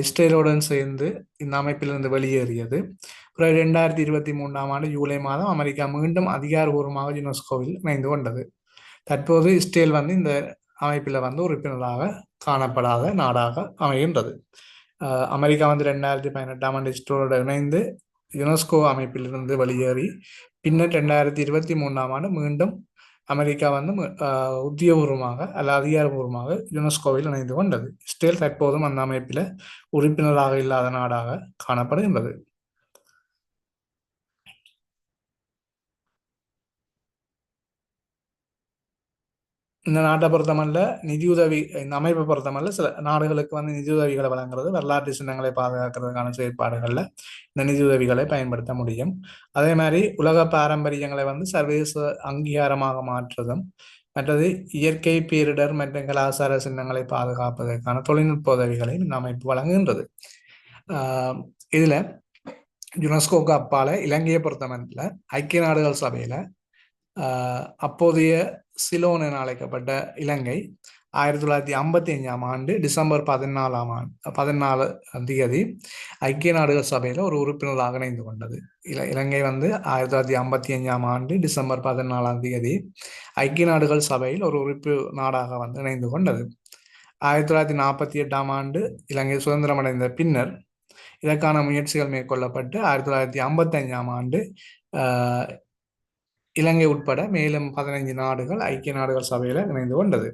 இஸ்ரேலுடன் சேர்ந்து இந்த அமைப்பிலிருந்து வெளியேறியது. பிறகு 2023ஆம் ஆண்டு ஜூலை மாதம் அமெரிக்கா மீண்டும் அதிகாரபூர்வமாக யுனெஸ்கோவில் இணைந்து கொண்டது. தற்போது இஸ்ரேல் வந்து இந்த அமைப்பில் வந்து உறுப்பினராக காணப்படாத நாடாக அமைகின்றது. அமெரிக்கா வந்து 2018ஆம் ஆண்டு இஸ்ரேலோடு இணைந்து யுனெஸ்கோ அமைப்பிலிருந்து வெளியேறி பின்னர் 2023ஆம் ஆண்டு மீண்டும் அமெரிக்கா வந்து உத்தியோகபூர்வமாக அல்ல அதிகாரபூர்வமாக யுனெஸ்கோவில் இணைந்து கொண்டது. இஸ்ரேல் தற்போதும் அந்த அமைப்பில் உறுப்பினராக இல்லாத நாடாக காணப்படுகின்றது. இந்த நாட்டை பொறுத்தமல்ல நிதியுதவி, இந்த அமைப்பை பொறுத்தமல்ல சில நாடுகளுக்கு வந்து நிதியுதவிகளை வழங்குறது, வரலாற்று சின்னங்களை பாதுகாக்கிறதுக்கான செயற்பாடுகளில் இந்த நிதியுதவிகளை பயன்படுத்த முடியும். அதே மாதிரி உலக பாரம்பரியங்களை வந்து சர்வதேச அங்கீகாரமாக மாற்றுவதும், மற்றது இயற்கை பேரிடர் மற்றும் கலாச்சார சின்னங்களை பாதுகாப்பதற்கான தொழில்நுட்ப உதவிகளை இந்த அமைப்பு வழங்குகின்றது. இதுல யுனெஸ்கோக்கு அப்பால இலங்கையை பொறுத்தமல்ல ஐக்கிய நாடுகள் சபையில அப்போதைய சிலோன் என அழைக்கப்பட்ட இலங்கை 1955ஆம் ஆண்டு டிசம்பர் 14 தேதி ஐக்கிய நாடுகள் சபையில ஒரு உறுப்பினராக இணைந்து கொண்டது. இலங்கை வந்து 1955ஆம் ஆண்டு டிசம்பர் 14 தேதி ஐக்கிய நாடுகள் சபையில் ஒரு உறுப்பு நாடாக வந்து இணைந்து கொண்டது. 1948ஆம் ஆண்டு இலங்கை சுதந்திரமடைந்த பின்னர் இதற்கான முயற்சிகள் மேற்கொள்ளப்பட்டு 1955ஆம் ஆண்டு இலங்கை உட்பட மேலும் 15 நாடுகள் ஐக்கிய நாடுகள் சபையில் இணைந்து கொண்டது.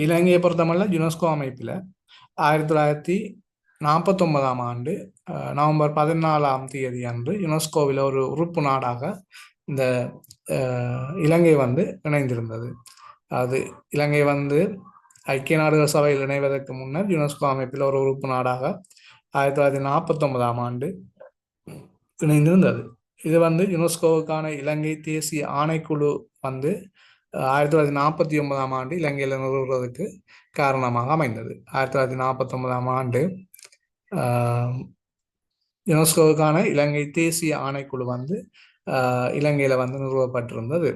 இலங்கையை பொறுத்தமல்ல யுனெஸ்கோ அமைப்பில் 1949ஆம் ஆண்டு நவம்பர் 14ஆம் தேதி அன்று யுனெஸ்கோவில் ஒரு உறுப்பு நாடாக இந்த இலங்கை இணைந்திருந்தது. அது இலங்கை ஐக்கிய நாடுகள் சபையில் இணைவதற்கு முன்னர் யுனெஸ்கோ அமைப்பில் ஒரு உறுப்பு நாடாக 1949ஆம் ஆண்டு இணைந்திருந்தது. இது யுனெஸ்கோவுக்கான இலங்கை தேசிய ஆணைக்குழு 1949ஆம் ஆண்டு இலங்கையில் நிறுவுவதற்கு காரணமாக அமைந்தது. 1949ஆம் ஆண்டு யுனெஸ்கோவுக்கான இலங்கை தேசிய ஆணைக்குழு இலங்கையில நிறுவப்பட்டிருந்தது.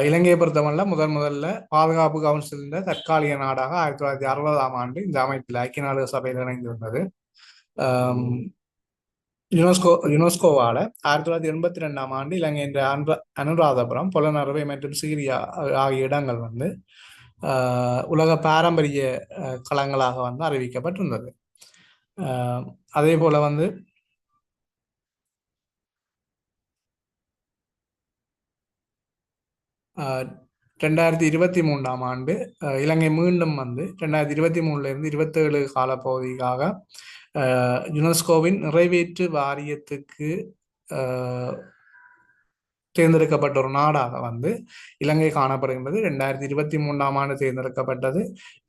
இலங்கையை பொறுத்தவரை முதல்ல பாதுகாப்பு கவுன்சிலின் தற்காலிக நாடாக 1960ஆம் ஆண்டு இந்த அமைப்பில் ஐக்கிய நாடுகள் சபையில் இணைந்திருந்தது. யுனெஸ்கோவால 1982ஆம் ஆண்டு இலங்கையின் அனுராதபுரம், பொலனறுவை மற்றும் சீரியா ஆகிய இடங்கள் உலக பாரம்பரிய களங்களாக அறிவிக்கப்பட்டிருந்தது. அதே போல 2023ஆம் ஆண்டு இலங்கை மீண்டும் 2023 இருந்து 27 காலப்பகுதிக்காக யுனெஸ்கோவின் நிறைவேற்று வாரியத்துக்கு தேர்ந்தெடுக்கப்பட்ட ஒரு நாடாக இலங்கை காணப்படுகின்றது. 2023ஆம் ஆண்டு தேர்ந்தெடுக்கப்பட்டது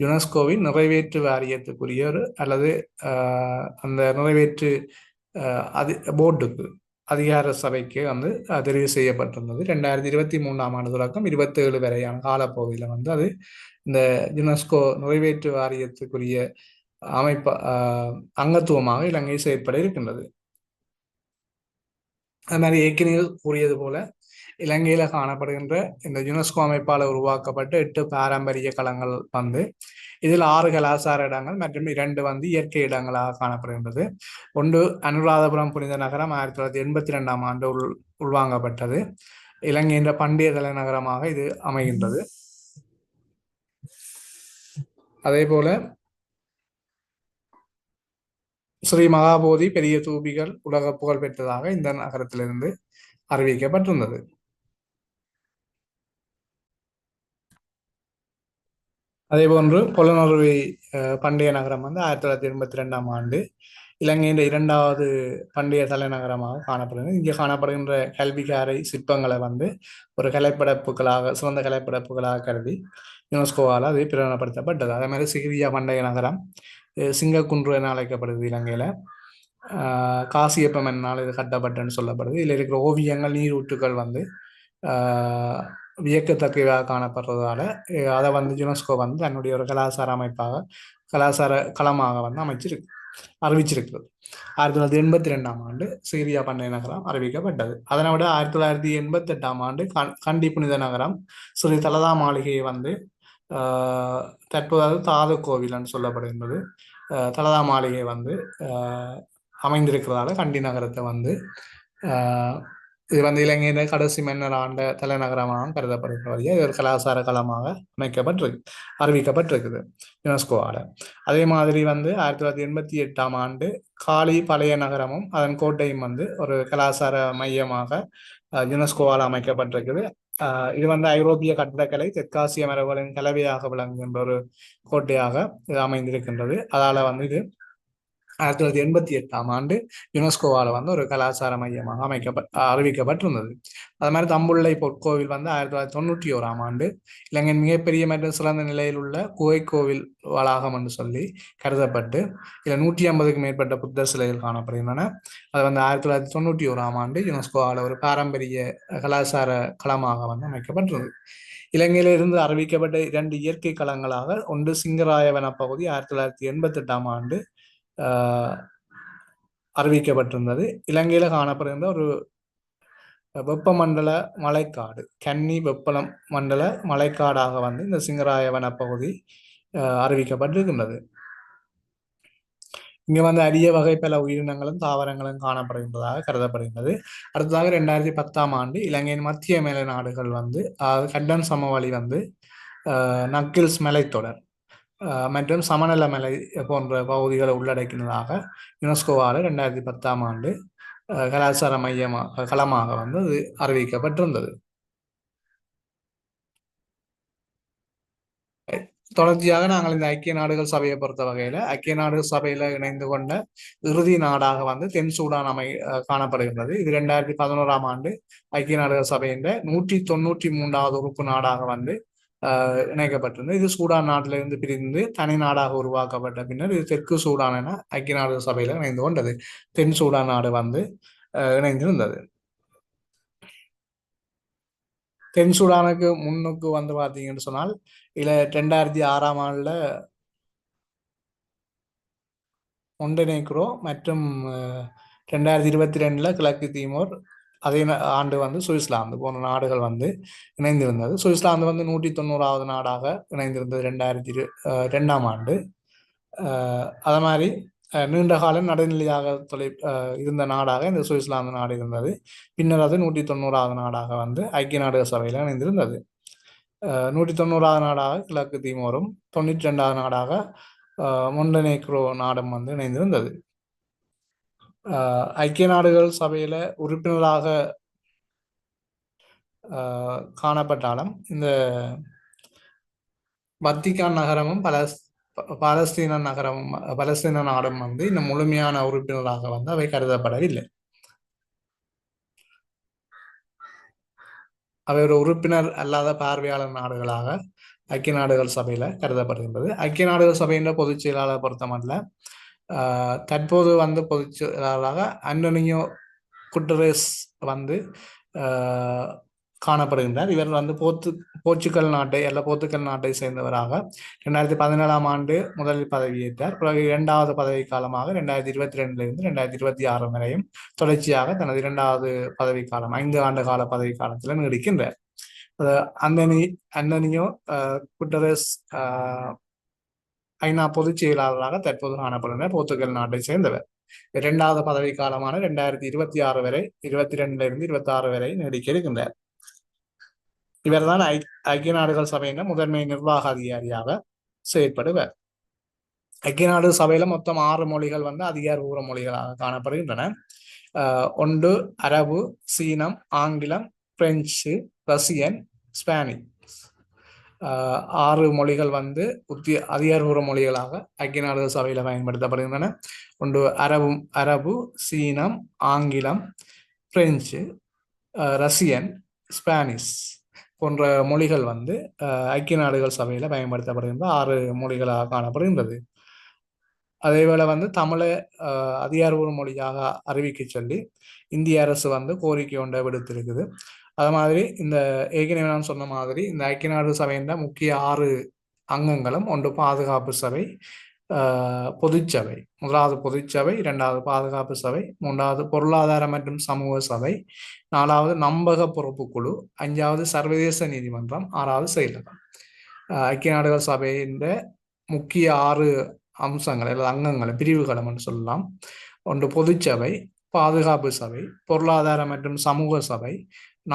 யுனெஸ்கோவின் நிறைவேற்று வாரியத்துக்குரிய அல்லது அந்த நிறைவேற்று போர்டுக்கு அதிகார சபைக்கு தெரிவு செய்யப்பட்டிருந்தது. 2023ஆம் ஆண்டு தொடக்கம் 27 வரையான காலப்பகுதியில் அது இந்த யுனெஸ்கோ நிறைவேற்று வாரியத்துக்குரிய அமைப்பு அங்கத்துவமாக இலங்கை செயற்பட இருக்கின்றது. அது மாதிரி ஏற்கனவே கூறியது போல இலங்கையில காணப்படுகின்ற இந்த யுனெஸ்கோ அமைப்பால் உருவாக்கப்பட்ட 8 பாரம்பரிய களங்கள் இதில் 6 கலாச்சார இடங்கள் மற்றும் 2 இயற்கை இடங்களாக காணப்படுகின்றது. ஒன்று அனுராதபுரம் புனித நகரம் 1982ஆம் ஆண்டு உள்வாங்கப்பட்டது. இலங்கையின் பண்டைய தலைநகரமாக இது அமைகின்றது. அதே போல ஸ்ரீ மகாபோதி பெரிய தூபிகள் உலக புகழ் பெற்றதாக இந்த நகரத்திலிருந்து அறிவிக்கப்பட்டிருந்தது. அதே போன்று பொலனறுவை பண்டைய நகரம் 1982ஆம் ஆண்டு இலங்கையின் 2வது பண்டைய தலைநகரமாக காணப்படுகிறது. இங்கே காணப்படுகின்ற கல்விக்காரை சிற்பங்களை ஒரு கலைப்படைப்புகளாக சிறந்த கலைப்படைப்புகளாக கருதி யுனெஸ்கோவால் அது பிரகடனப்படுத்தப்பட்டது. அதே மாதிரி சிகிரியா பண்டைய நகரம் சிங்கக்குன்று என அழைக்கப்படுது. இலங்கையில காசியப்பம் என்னால் இது கட்டப்பட்டன்னு சொல்லப்படுது. இதில் இருக்கிற ஓவியங்கள் நீரூற்றுகள் வியக்கத்தக்கதாக காணப்படுறதால அதை யுனெஸ்கோ தன்னுடைய ஒரு கலாச்சார அமைப்பாக கலாச்சார களமாக அறிவிச்சிருக்கிறது. 1982ஆம் ஆண்டு சிகிரியா பண்டைய நகரம் அறிவிக்கப்பட்டது. அதனை விட 1988ஆம் ஆண்டு கண்டி புனித நகரம் ஸ்ரீ தலதா மாளிகையை தற்போது தாது கோவில் சொல்லப்படுகின்றது. தலதா மாளிகை அமைந்திருக்கிறதால கண்டி நகரத்தை இது இலங்கையின் கடைசி மன்னர் ஆண்ட தலைநகரமாக கருதப்படுகிறது. இது ஒரு கலாச்சார களமாக அறிவிக்கப்பட்டிருக்குது யுனெஸ்கோவால. அதே மாதிரி 1988ஆம் ஆண்டு காலி பழைய நகரமும் அதன் கோட்டையும் ஒரு கலாச்சார மையமாக யுனெஸ்கோவால் அமைக்கப்பட்டிருக்குது. இது ஐரோப்பிய கட்டடக்கலை தெற்காசிய மரபுகளின் கலவையாக விளங்குகின்ற ஒரு கோட்டையாக இது அமைந்திருக்கின்றது. அதால இது 1988ஆம் ஆண்டு யுனெஸ்கோவால் ஒரு கலாச்சார மையமாக அறிவிக்கப்பட்டிருந்தது. அது மாதிரி தம்புள்ளை பொற்கோவில் 1991ஆம் ஆண்டு இலங்கையின் மிகப்பெரிய மற்றும் சிறந்த நிலையில் உள்ள குகை கோவில் வளாகம் என்று சொல்லி கருதப்பட்டு இதில் 150க்கும் மேற்பட்ட புத்தர் சிலைகள் காணப்படுகின்றன. அது 1991ஆம் ஆண்டு யுனெஸ்கோவால் ஒரு பாரம்பரிய கலாச்சார களமாக அமைக்கப்பட்டுள்ளது. இலங்கையில இருந்து அறிவிக்கப்பட்ட 2 இயற்கை களங்களாக ஒன்று சிங்கராய வனப்பகுதி 1988ஆம் ஆண்டு அறிவிக்கப்பட்டிருந்தது. இலங்கையில காணப்படுகின்ற ஒரு வெப்பமண்டல மலைக்காடு கன்னி வெப்ப மண்டல மலைக்காடாக இந்த சிங்கராய வனப்பகுதி அறிவிக்கப்பட்டிருக்கின்றது. இங்க வந்து அரிய வகை பல உயிரினங்களும் தாவரங்களும் காணப்படுகின்றதாக கருதப்படுகின்றது. அடுத்ததாக 2010ஆம் ஆண்டு இலங்கையின் மத்திய மேலை நாடுகள் வந்து கட்டன் சமவெளி வந்து நக்கில்ஸ் மலைத்தொடர் மற்றும் சமநல மலை போன்ற பகுதிகளை உள்ளடக்கினதாக யுனெஸ்கோவால் 2010ஆம் ஆண்டு கலாச்சார மையமாக களமாக வந்து அது அறிவிக்கப்பட்டிருந்தது. தொடர்ச்சியாக நாங்கள் இந்த ஐக்கிய நாடுகள் சபையை பொறுத்த வகையில ஐக்கிய நாடுகள் சபையில இணைந்து கொண்ட இறுதி நாடாக வந்து தென் சூடான் காணப்படுகின்றது. இது 2011ஆம் ஆண்டு ஐக்கிய நாடுகள் சபையின் 193வது உறுப்பு நாடாக வந்து இணைக்கப்பட்டிருந்தது. இது சூடான் நாட்டிலிருந்து பிரிந்து தனி நாடாக உருவாக்கப்பட்ட பின்னர் இது தெற்கு சூடான் என ஐக்கிய நாடுகள் சபையில இணைந்து கொண்டது. தென் சூடான் நாடு வந்து இணைந்திருந்தது. தென் சூடானுக்கு முன்னுக்கு வந்து பார்த்தீங்கன்னு சொன்னால் இதுல 2006ஆம் ஆண்டுல மொண்டெனெக்ரோ மற்றும் 2022ல கிழக்கு தீமோர், அதே ஆண்டு வந்து சுவிட்சர்லாந்து போன்ற நாடுகள் வந்து இணைந்திருந்தது. சுவிட்சர்லாந்து வந்து 190வது நாடாக இணைந்திருந்தது 2002ஆம் ஆண்டு. அது மாதிரி நீண்ட காலம் நடுநிலையாக இருந்த நாடாக இந்த சுவிட்சர்லாந்து நாடு இருந்தது. பின்னர் அது 190வது நாடாக வந்து ஐக்கிய நாடுகள் சபையில் இணைந்திருந்தது. 190வது நாடாக கிழக்கு தீமோரும் 92வது நாடாக மொண்டனேக்ரோ நாடும் வந்து இணைந்திருந்தது. ஐக்கிய நாடுகள் சபையில உறுப்பினராக காணப்பட்டாலும் இந்த வத்திக்கான் நகரமும் பாலஸ்தீன நகரமும் பாலஸ்தீன நாடும் வந்து இந்த முழுமையான உறுப்பினராக வந்து அவை கருதப்படவில்லை. அவை ஒரு உறுப்பினர் அல்லாத பார்வையாளர் நாடுகளாக ஐக்கிய நாடுகள் சபையில கருதப்படுகின்றது. ஐக்கிய நாடுகள் சபையின் பொதுச் செயலாளர் பொறுத்தமட்டில் தற்போது வந்து பொதுச் செயலாளராக அன்டோனியோ குட்டரேஸ் வந்து காணப்படுகின்றார். இவர் வந்து போர்ச்சுகல் நாட்டை சேர்ந்தவராக 2017ஆம் ஆண்டு முதலில் பதவியேற்றார். பிறகு 2வது பதவி காலமாக 2022லிருந்து 2026 வரையும் தொடர்ச்சியாக தனது 2வது பதவி காலம் 5 ஆண்டு கால பதவி காலத்தில் நீடிக்கின்றார். அண்டோனியோ குட்டரஸ் ஐநா பொதுச் செயலாளராக தற்போது காணப்படுகின்ற போர்ச்சுகல் நாட்டை சேர்ந்தவர். 2வது பதவி காலமான 2026 வரை 22லிருந்து 26 வரை நீடிக்க இருக்கின்றார். இவர்தான் ஐக்கிய நாடுகள் சபையின் முதன்மை நிர்வாக அதிகாரியாக செயற்படுவர். ஐக்கிய நாடுகள் சபையில மொத்தம் 6 மொழிகள் வந்து அதிகாரபூர்வ மொழிகளாக காணப்படுகின்றன. ஒன்று அரபு, சீனம், ஆங்கிலம், பிரெஞ்சு, ரஷ்யன், ஸ்பானிஷ். 6 மொழிகள் வந்து அதிகாரபூர்வ மொழிகளாக ஐக்கிய நாடுகள் சபையில பயன்படுத்தப்படுகின்றன. ஒன்று அரபு, சீனம், ஆங்கிலம், பிரெஞ்சு, ரஷ்யன், ஸ்பானிஷ் போன்ற மொழிகள் வந்து ஐக்கிய நாடுகள் சபையில பயன்படுத்தப்படுகின்ற 6 மொழிகளாக காணப்படுகின்றது. அதேவேளை வந்து தமிழை அதிகாரபூர்வ மொழியாக அறிவிக்க சொல்லி இந்திய அரசு வந்து கோரிக்கை ஒன்றை விடுத்திருக்குது. அது மாதிரி இந்த ஏற்கனவே நான் சொன்ன மாதிரி இந்த ஐக்கிய நாடு சபையின் முக்கிய 6 அங்கங்களும் ஒன்று பாதுகாப்பு சபை, பொதுச்சபை, 1வது பொதுச்சபை, 2வது பாதுகாப்பு சபை, 3வது பொருளாதார மற்றும் சமூக சபை, 4வது நம்பக பொறுப்பு குழு, 5வது சர்வதேச நீதிமன்றம், 6வது செயலகம். ஐக்கிய நாடுகள் சபையின் முக்கிய 6 அம்சங்கள் அல்லது அங்கங்கள் பிரிவுகளும் என்று சொல்லலாம். ஒன்று பொதுச்சபை, பாதுகாப்பு சபை, பொருளாதார மற்றும் சமூக சபை,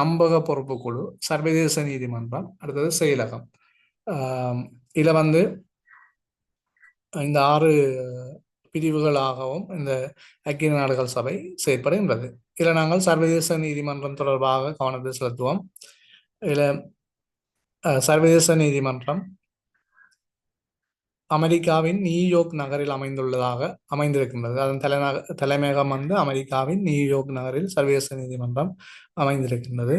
நம்பக பொறுப்பு குழு, சர்வதேச நீதிமன்றம், அடுத்தது செயலகம். இதில் வந்து இந்த 6 பிரிவுகளாகவும் இந்த ஐக்கிய நாடுகள் சபை செயற்படுகின்றது. இதில் நாங்கள் சர்வதேச நீதிமன்றம் தொடர்பாக கவனத்தை செலுத்துவோம். இதில் சர்வதேச நீதிமன்றம் அமெரிக்காவின் நியூயோர்க் நகரில் அமைந்திருக்கின்றது. அதன் தலைமையகம் வந்து அமெரிக்காவின் நியூயோர்க் நகரில் சர்வதேச நீதிமன்றம் அமைந்திருக்கின்றது.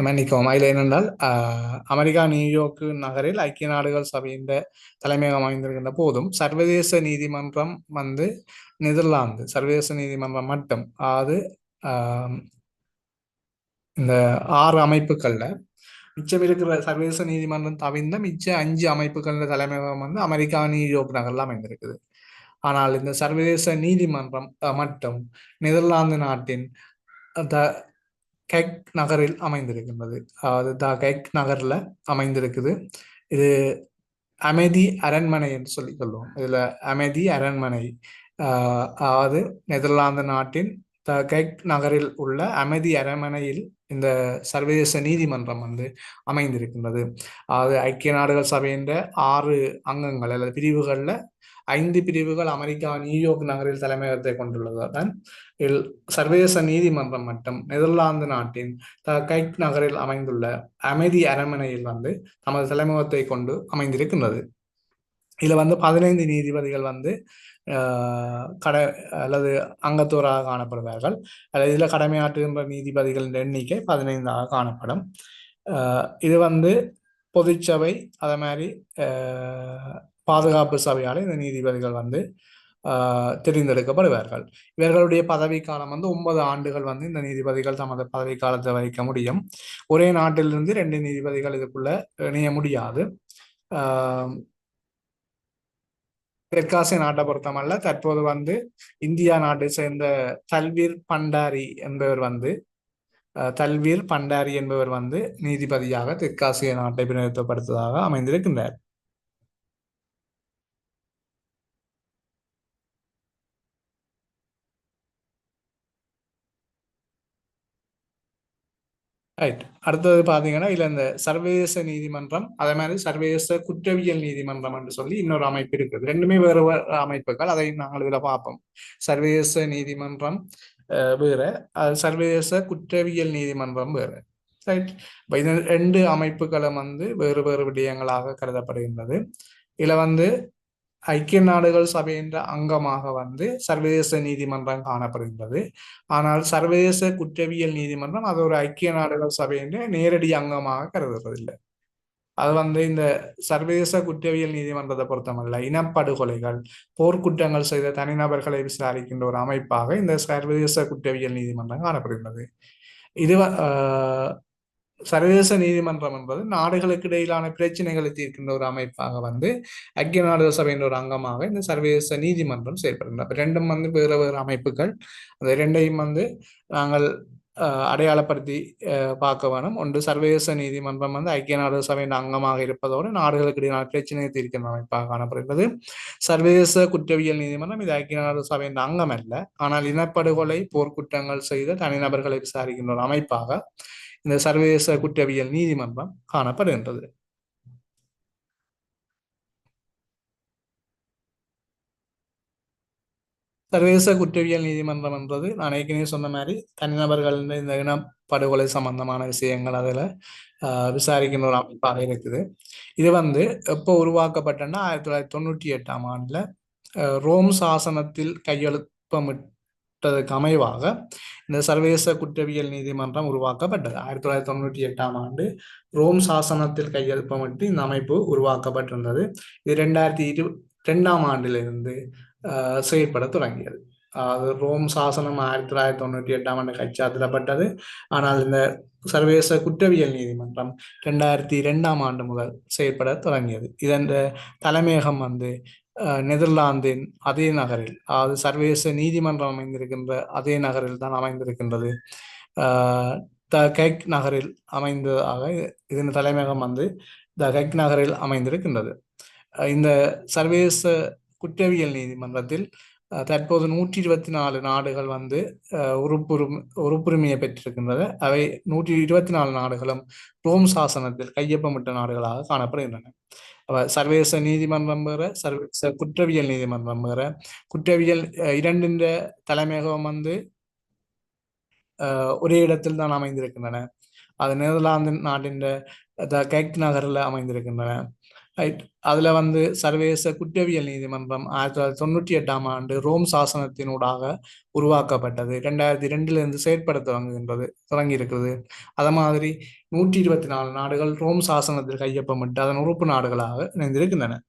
மன்னிக்கவும், அதில் என்னென்றால் அமெரிக்கா நியூயோர்க் நகரில் ஐக்கிய நாடுகள் சபையின் தலைமையகம் அமைந்திருக்கின்ற போதும் சர்வதேச நீதிமன்றம் வந்து நெதர்லாந்து சர்வதேச நீதிமன்றம் மட்டும், அதாவது இந்த 6 அமைப்புகள்ல மிச்சம் இருக்கிற சர்வதேச நீதிமன்றம் தவிர்ந்த மிச்ச 5 அமைப்புகள தலைமையகம் வந்து அமெரிக்கா நியூயோர்க் நகர்ல அமைந்திருக்குது. ஆனால் இந்த சர்வதேச நீதிமன்றம் மட்டும் நெதர்லாந்து நாட்டின் த கெக் நகரில் அமைந்திருக்கின்றது. அதாவது த கெக் நகர்ல அமைந்திருக்குது. இது அமைதி அரண்மனை என்று சொல்லி சொல்லுவோம். இதுல அமைதி அரண்மனை, அதாவது நெதர்லாந்து நாட்டின் த கெக் நகரில் உள்ள அமைதி அரண்மனையில் இந்த சர்வதேச நீதிமன்றம் வந்து அமைந்திருக்கின்றது. அதாவது ஐக்கிய நாடுகள் சபையின் 6 அங்கங்கள் அல்லது பிரிவுகள்ல 5 பிரிவுகள் அமெரிக்கா நியூயார்க் நகரில் தலைமையகத்தை கொண்டுள்ளதுடன் சர்வதேச நீதிமன்றம் மட்டும் நெதர்லாந்து நாட்டின் த கைக் நகரில் அமைந்துள்ள அமைதி அரண்மனையில் வந்து தமது தலைமையகத்தை கொண்டு அமைந்திருக்கின்றது. இதுல வந்து 15 நீதிபதிகள் வந்து கடை அல்லது அங்கத்தோராக காணப்படுவார்கள். அல்லது இதுல கடமையாற்றுகின்ற நீதிபதிகளின் எண்ணிக்கை 15ஆக காணப்படும். இது வந்து பொதுச்சபை அதே மாதிரி பாதுகாப்பு சபையால் இந்த நீதிபதிகள் வந்து தெரிந்தெடுக்கப்படுவார்கள். இவர்களுடைய பதவிக்காலம் வந்து 9 ஆண்டுகள் வந்து இந்த நீதிபதிகள் தமது பதவி காலத்தை வகிக்க முடியும். ஒரே நாட்டிலிருந்து 2 நீதிபதிகள் இதுக்குள்ள இணைய முடியாது. தெற்காசிய நாட்டை பொறுத்தமல்ல, தற்போது வந்து இந்தியா நாட்டை சேர்ந்த தல்வீர் பண்டாரி என்பவர் வந்து நீதிபதியாக தெற்காசிய நாட்டை பிரதிநிதித்துவப்படுத்துவதாக அமைந்திருக்கின்றார். ரைட். அடுத்தது பாத்தீங்கன்னா இதுல இந்த சர்வதேச நீதிமன்றம் அதே மாதிரி சர்வதேச குற்றவியல் நீதிமன்றம் என்று சொல்லி இன்னொரு அமைப்பு இருக்குது. ரெண்டுமே வேறு அமைப்புகள், அதை நாங்கள் இதுல பார்ப்போம். சர்வதேச நீதிமன்றம் வேற, சர்வதேச குற்றவியல் நீதிமன்றம் வேற. ரைட். இந்த 2 அமைப்புகளும் வந்து வேறு வேறு விடயங்களாக கருதப்படுகின்றது. இதுல வந்து ஐக்கிய நாடுகள் சபையின் அங்கமாக வந்து சர்வதேச நீதிமன்றம் காணப்படுகின்றது. ஆனால் சர்வதேச குற்றவியல் நீதிமன்றம் அது ஒரு ஐக்கிய நாடுகள் சபையின் நேரடி அங்கமாக கருதுவதில்லை. அது வந்து இந்த சர்வதேச குற்றவியல் நீதிமன்றத்தை பொறுத்தமல்ல, இனப்படுகொலைகள் போர்க்குற்றங்கள் செய்த தனிநபர்களை விசாரிக்கின்ற ஒரு அமைப்பாக இந்த சர்வதேச குற்றவியல் நீதிமன்றம் காணப்படுகின்றது. இது சர்வதேச நீதிமன்றம் என்பது நாடுகளுக்கு இடையிலான பிரச்சனைகளை தீர்க்கின்ற ஒரு அமைப்பாக வந்து ஐக்கிய நாடுகள் சபையின் ஒரு அங்கமாக இந்த சர்வதேச நீதிமன்றம் செயல்படுகின்றன. ரெண்டும் வந்து வேறு வேறு அமைப்புகள். அந்த ரெண்டையும் வந்து நாங்கள் அடையாளப்படுத்தி பார்க்க வேணும். ஒன்று சர்வதேச நீதிமன்றம் வந்து ஐக்கிய நாடுகள் சபையின் அங்கமாக இருப்பதோடு நாடுகளுக்கு இடையிலான பிரச்சனையை தீர்க்கின்ற அமைப்பாக காணப்படுகிறது. சர்வதேச குற்றவியல் நீதிமன்றம் இது ஐக்கிய நாடுகள் சபையின் அங்கம் அல்ல, ஆனால் இனப்படுகொலை போர்க்குற்றங்கள் செய்த தனிநபர்களை விசாரிக்கின்ற ஒரு அமைப்பாக இந்த சர்வதேச குற்றவியல் நீதிமன்றம் காணப்படுகின்றது. சர்வதேச குற்றவியல் நீதிமன்றம் என்றது நான் ஏற்கனவே சொன்ன மாதிரி தனிநபர்கள் இந்த இனப்படுகொலை சம்பந்தமான விஷயங்கள் அதில் விசாரிக்கின்ற ஒரு அமைப்பாக இருக்குது. இது வந்து எப்போ உருவாக்கப்பட்டன்னா 1998ஆம் ஆண்டுல ரோம் சாசனத்தில் கையெழுப்பமிட்டதுக்கு அமைவாக இந்த சர்வதேச குற்றவியல் நீதிமன்றம் உருவாக்கப்பட்டது. 1998ஆம் ஆண்டு ரோம் சாசனத்தில் கையெழுப்பமிட்டு இந்த அமைப்பு உருவாக்கப்பட்டிருந்தது. இது 2022ஆம் ஆண்டிலிருந்து செயற்பட தொடங்கியது. அது ரோம் சாசனம் 1998ஆம் ஆண்டு கைச்சாத்திடப்பட்டது. ஆனால் இந்த சர்வதேச குற்றவியல் நீதிமன்றம் 2002ஆம் ஆண்டு முதல் செயற்பட தொடங்கியது. இதன் தலைமையகம் வந்து நெதர்லாந்தின் அதே நகரில், அதாவது சர்வதேச நீதிமன்றம் அமைந்திருக்கின்ற அதே நகரில் தான் அமைந்திருக்கின்றது. த கெக் நகரில் அமைந்ததாக இதன் தலைமையகம் வந்து த கெக் நகரில் அமைந்திருக்கின்றது. இந்த சர்வதேச குற்றவியல் நீதிமன்றத்தில் தற்போது 124 நாடுகள் வந்து உறுப்புரிமையை பெற்றிருக்கின்றது. அவை 124 நாடுகளும் ரோம் சாசனத்தில் கையொப்பமிட்ட நாடுகளாக காணப்படுகின்றன. சர்வதேச நீதிமன்றம் வேற, சர்வதேச குற்றவியல் நீதிமன்றம் வேற. குற்றவியல் இரண்டின் தலைமையகம் வந்து ஒரே இடத்தில் தான் அமைந்திருக்கின்றன. அது நெதர்லாந்து நாட்டின் கெக் நகரில் அமைந்திருக்கின்றன. அதுல வந்து சர்வதேச குற்றவியல் நீதிமன்றம் 1998ஆம் ஆண்டு ரோம் சாசனத்தினூடாக உருவாக்கப்பட்டது. 2002 செயற்பட தொடங்கி இருக்கிறது. அத மாதிரி 124 நாடுகள் ரோம் சாசனத்தில் கையொப்பமிட்டு அதன் உறுப்பு நாடுகளாக இணைந்திருக்கின்றன.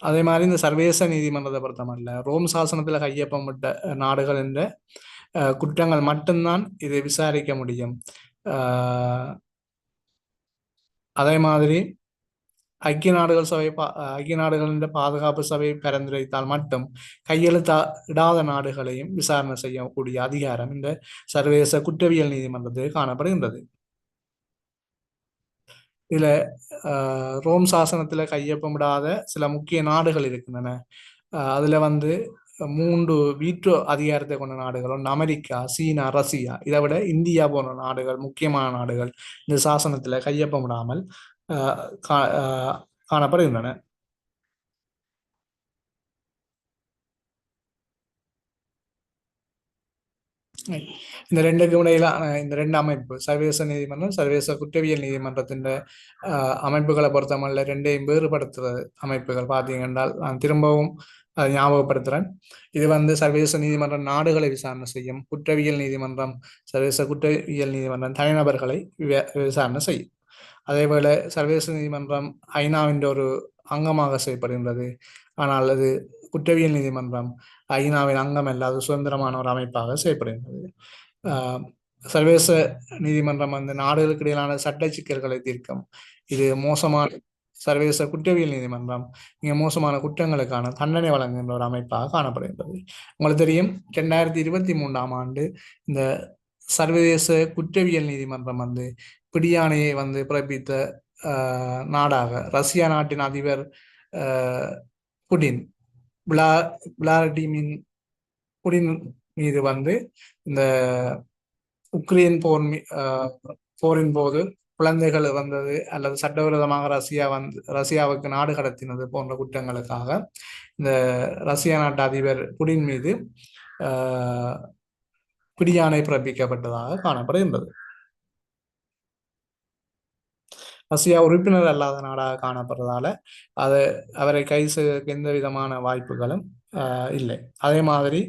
அதே மாதிரி இந்த சர்வதேச நீதிமன்றத்தை பொறுத்தமல்ல, ரோம் சாசனத்தில் கையொப்பமிட்ட நாடுகள் என்ற குற்றங்கள் மட்டும்தான் இதை விசாரிக்க முடியும். அதே மாதிரி ஐக்கிய நாடுகளின் பாதுகாப்பு சபை பரிந்துரைத்தால் மட்டும் கையெழுத்தா இடாத நாடுகளையும் விசாரணை செய்யக்கூடிய அதிகாரம் இந்த சர்வதேச குற்றவியல் நீதிமன்றத்தில் காணப்படுகின்றது. இதுல ரோம் சாசனத்துல கையொப்பமிடாத சில முக்கிய நாடுகள் இருக்கின்றன. அதுல வந்து 3 வீட்டோ அதிகாரத்தை கொண்ட நாடுகள் ஒன்று அமெரிக்கா, சீனா, ரஷ்யா. இதை விட இந்தியா போன்ற நாடுகள், முக்கியமான நாடுகள் இந்த சாசனத்துல கையொப்பமிடாமல் காணப்படுகின்றன. இந்த ரெண்டுக்கும் இடையிலான இந்த ரெண்டு அமைப்பு, சர்வதேச நீதிமன்றம், சர்வதேச குற்றவியல் நீதிமன்றத்தின் அமைப்புகளை பொறுத்தமல்ல ரெண்டையும் வேறுபடுத்துற அமைப்புகள் பார்த்தீங்கன்றால் நான் திரும்பவும் அதை ஞாபகப்படுத்துகிறேன். இது வந்து சர்வதேச நீதிமன்றம் நாடுகளை விசாரணை செய்யும், குற்றவியல் நீதிமன்றம், சர்வதேச குற்றவியல் நீதிமன்றம் தனிநபர்களை விசாரணை செய்யும். அதேபோல சர்வதேச நீதிமன்றம் ஐநாவின் ஒரு அங்கமாக செயல்படுகின்றது. ஆனால் அது குற்றவியல் நீதிமன்றம் ஐநாவின் அங்கம் அல்லாத சுதந்திரமான ஒரு அமைப்பாக செயல்படுகின்றது. சர்வதேச நீதிமன்றம் வந்து நாடுகளுக்கு இடையிலான சட்ட சிக்கல்களை தீர்க்கும். இது மோசமான சர்வதேச குற்றவியல் நீதிமன்றம் மிக மோசமான குற்றங்களுக்கான தண்டனை வழங்குகின்ற ஒரு அமைப்பாக காணப்படுகின்றது. உங்களுக்கு தெரியும் 2023ஆம் ஆண்டு இந்த சர்வதேச குற்றவியல் நீதிமன்றம் வந்து பிடியாணையை வந்து பிறப்பித்த நாடாக ரஷ்யா நாட்டின் அதிபர் புடின் விளாடிமிர் புடின் மீது வந்து இந்த உக்ரைன் போரின் போது குழந்தைகள் வந்தது அல்லது சட்டவிரோதமாக ரஷ்யாவுக்கு நாடு கடத்தினது போன்ற குற்றங்களுக்காக இந்த ரஷ்யா நாட்டு அதிபர் புடின் மீது பிடியாணை பிறப்பிக்கப்பட்டதாக காணப்படுகின்றது. ரஷ்யா உறுப்பினர் அல்லாத நாடாக காணப்படுறதால அவரை கைது செய்வதற்கு எந்த விதமான வாய்ப்புகளும் இல்லை. அதே மாதிரி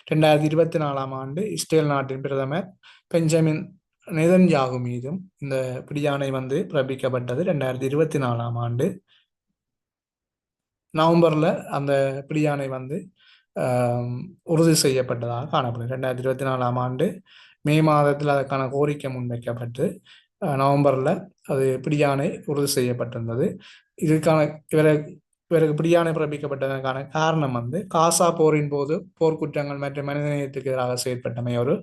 2024ஆம் ஆண்டு இஸ்ரேல் நாட்டின் பிரதமர் பெஞ்சமின் நெதன்யாகு மீதும் இந்த பிடியாணை வந்து பிறப்பிக்கப்பட்டது. 2024ஆம் ஆண்டு நவம்பர்ல அந்த பிடியாணை வந்து உறுதி செய்யப்பட்டதாக காணப்படுது. 2024ஆம் ஆண்டு மே மாதத்தில் அதற்கான கோரிக்கை முன்வைக்கப்பட்டு நவம்பர்ல அது பிடியாணை உறுதி செய்யப்பட்டிருந்தது. இதுக்கான இவருக்கு பிடியாணை பிறப்பிக்கப்பட்டதற்கான காரணம் வந்து காசா போரின் போது போர்க்குற்றங்கள் மற்றும் மனிதநேயத்துக்கு எதிராக செயற்பட்டமை ஒரு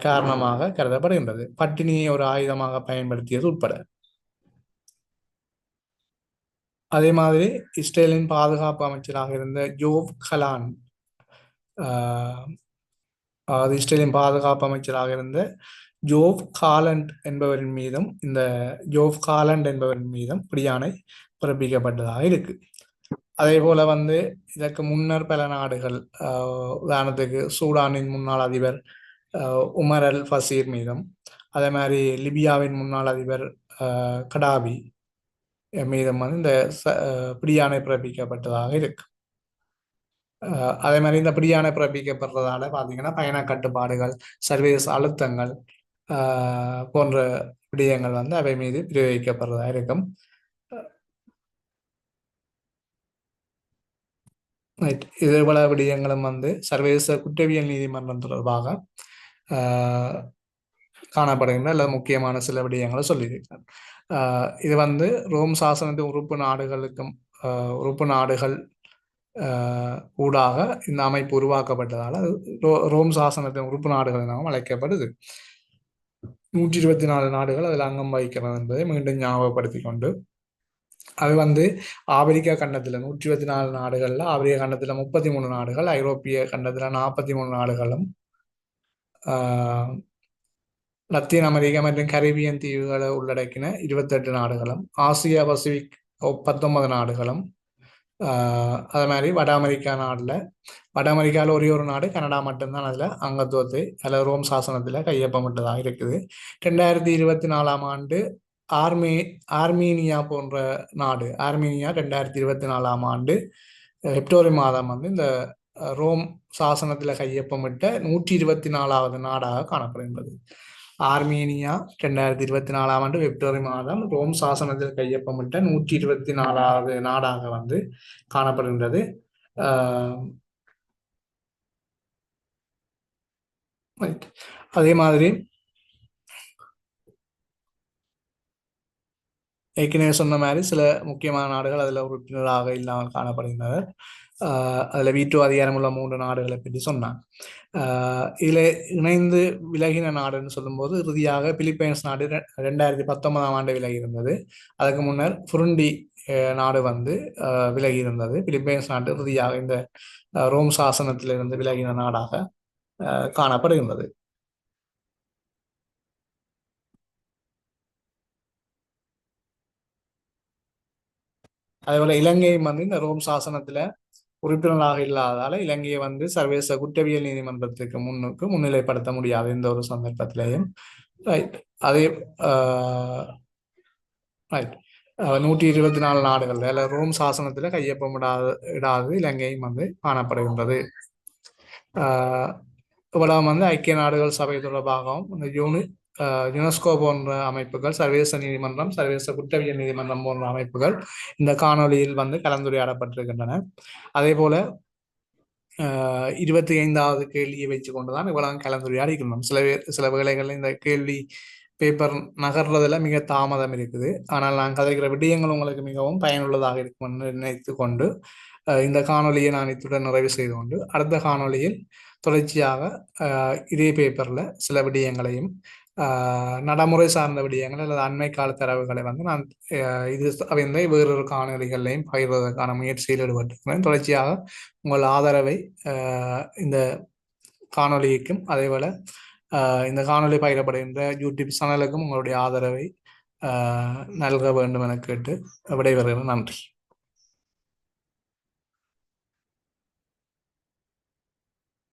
காரணமாக கருதப்படுகின்றது. பட்டினியை ஒரு ஆயுதமாக பயன்படுத்தியது உட்பட. அதே மாதிரி இஸ்ரேலின் பாதுகாப்பு அமைச்சராக இருந்த யோவ் கலான், இஸ்ரேலின் பாதுகாப்பு அமைச்சராக இருந்த ஜோவ் காலண்ட் என்பவரின் மீதும் பிடியாணை பிறப்பிக்கப்பட்டதாக இருக்கு. அதே போல வந்து இதற்கு முன்னர் பல நாடுகள், உதாரணத்துக்கு சூடானின் முன்னாள் அதிபர் உமர் அல் பசீர் மீதும், அதே மாதிரி லிபியாவின் முன்னாள் அதிபர் கடாபி மீதும் வந்து இந்த பிடியாணை பிறப்பிக்கப்பட்டதாக இருக்கு. அதே மாதிரி இந்த பிடியாணை பிறப்பிக்கப்படுறதால பார்த்தீங்கன்னா பயண கட்டுப்பாடுகள், சர்வதேச அழுத்தங்கள் போன்ற விடயங்கள் வந்து அவை மீது பிரயோகிக்கப்படுறதா இருக்கும். இது போல விடயங்களும் வந்து சர்வதேச குற்றவியல் நீதிமன்றம் தொடர்பாக காணப்படுகின்ற அல்லது முக்கியமான சில விடயங்களை சொல்லியிருக்கிறார். இது வந்து ரோம் சாசனத்தின் உறுப்பு நாடுகள் ஊடாக இந்த அமைப்பு உருவாக்கப்பட்டதால் ரோம் சாசனத்தின் உறுப்பு நாடுகள் எனவும் அழைக்கப்படுது. 124 நாடுகள் அதில் அங்கம் வகிக்கிறது என்பதை மீண்டும் ஞாபகப்படுத்திக் கொண்டு, அது வந்து ஆப்பிரிக்கா கண்டத்தில் 124 நாடுகள்ல ஆப்பிரிக்கா கண்டத்தில் 33 நாடுகள், ஐரோப்பிய கண்டத்தில் 43 நாடுகளும், லத்தீன் அமெரிக்கா மற்றும் கரீபியன் தீவுகளை உள்ளடக்கின 28 நாடுகளும், ஆசியா பசிபிக் 19 நாடுகளும், அது மாதிரி வட அமெரிக்காவில் ஒரே ஒரு நாடு கனடா மட்டும்தான் அதில் அங்கத்துவத்தை அதில் ரோம் சாசனத்தில் கையொப்பமிட்டதாக இருக்குது. 2024ஆம் ஆண்டு ஆர்மீனியா போன்ற நாடு, ஆர்மீனியா 2024ஆம் ஆண்டு பிப்ரவரி மாதம் வந்து இந்த ரோம் சாசனத்தில் கையொப்பமிட்ட 124வது நாடாக காணப்படுகின்றது. ஆர்மீனியா 2024ஆம் ஆண்டு பிப்ரவரி மாதம் ரோம் சாசனத்தில் கையொப்பமிட்ட 124வது நாடாக வந்து காணப்படுகின்றது. அதே மாதிரி ஏற்கனவே சொன்ன மாதிரி சில முக்கியமான நாடுகள் அதில் உறுப்பினராக இல்லாமல் காணப்படுகின்றனர். அதில் வீட்டோ அதிகாரமுள்ள 3 நாடுகளை பற்றி சொன்னான். இதில் இணைந்து விலகின நாடுன்னு சொல்லும்போது இறுதியாக பிலிப்பைன்ஸ் நாடு 2019ஆம் ஆண்டு விலகி இருந்தது. அதுக்கு முன்னர் புருண்டி நாடு வந்து விலகி இருந்தது. பிலிப்பைன்ஸ் நாடு இறுதியாக இந்த ரோம் சாசனத்திலிருந்து விலகின நாடாக காணப்படுகின்றது. அதேபோல இலங்கையும் வந்து இந்த ரோம் சாசனத்துல உறுப்பினராக இல்லாததால இலங்கையை வந்து சர்வதேச குற்றவியல் நீதிமன்றத்துக்கு முன்னிலைப்படுத்த முடியாது எந்த ஒரு சந்தர்ப்பத்திலையும். ரைட். அதே ரைட் 124 நாடுகள் அதில் ரோம் சாசனத்துல கையொப்பமிடாது இலங்கையும் வந்து காணப்படுகின்றது. இவ்வளவு வந்து ஐக்கிய நாடுகள் சபை தொடர்பாகவும் இந்த யுனெஸ்கோ போன்ற அமைப்புகள், சர்வதேச நீதிமன்றம், சர்வதேச குற்றவியல் நீதிமன்றம் போன்ற அமைப்புகள் இந்த காணொலியில் வந்து கலந்துரையாடப்பட்டிருக்கின்றன. அதே போல 25வது கேள்வியை வச்சு கொண்டுதான் இவ்வளவு கலந்துரையாடிக்கணும். சில வேளைகளில் இந்த கேள்வி பேப்பர் நகர்றதுல மிக தாமதம் இருக்குது. ஆனால் நான் கதைக்கிற விடயங்கள் உங்களுக்கு மிகவும் பயனுள்ளதாக இருக்கும் என்று நினைத்து கொண்டு இந்த காணொலியை நான் இத்துடன் நிறைவு செய்து கொண்டு அடுத்த காணொலியில் தொடர்ச்சியாக இதே பேப்பரில் சில விடயங்களையும் நடைமுறை சார்ந்த விடயங்கள் அல்லது அண்மை கால தரவுகளை வந்து நான் இது அவைந்த வேறொரு காணொலிகளையும் பகிர்வதற்கான முயற்சியில் ஈடுபட்டிருக்கிறேன். தொடர்ச்சியாக உங்கள் ஆதரவை இந்த காணொலிக்கும் அதேபோல இந்த காணொலி பகிரப்படுகின்ற யூடியூப் சேனலுக்கும் உங்களுடைய ஆதரவை நல்க வேண்டும் என கேட்டு விடைபெறுகிறேன். நன்றி.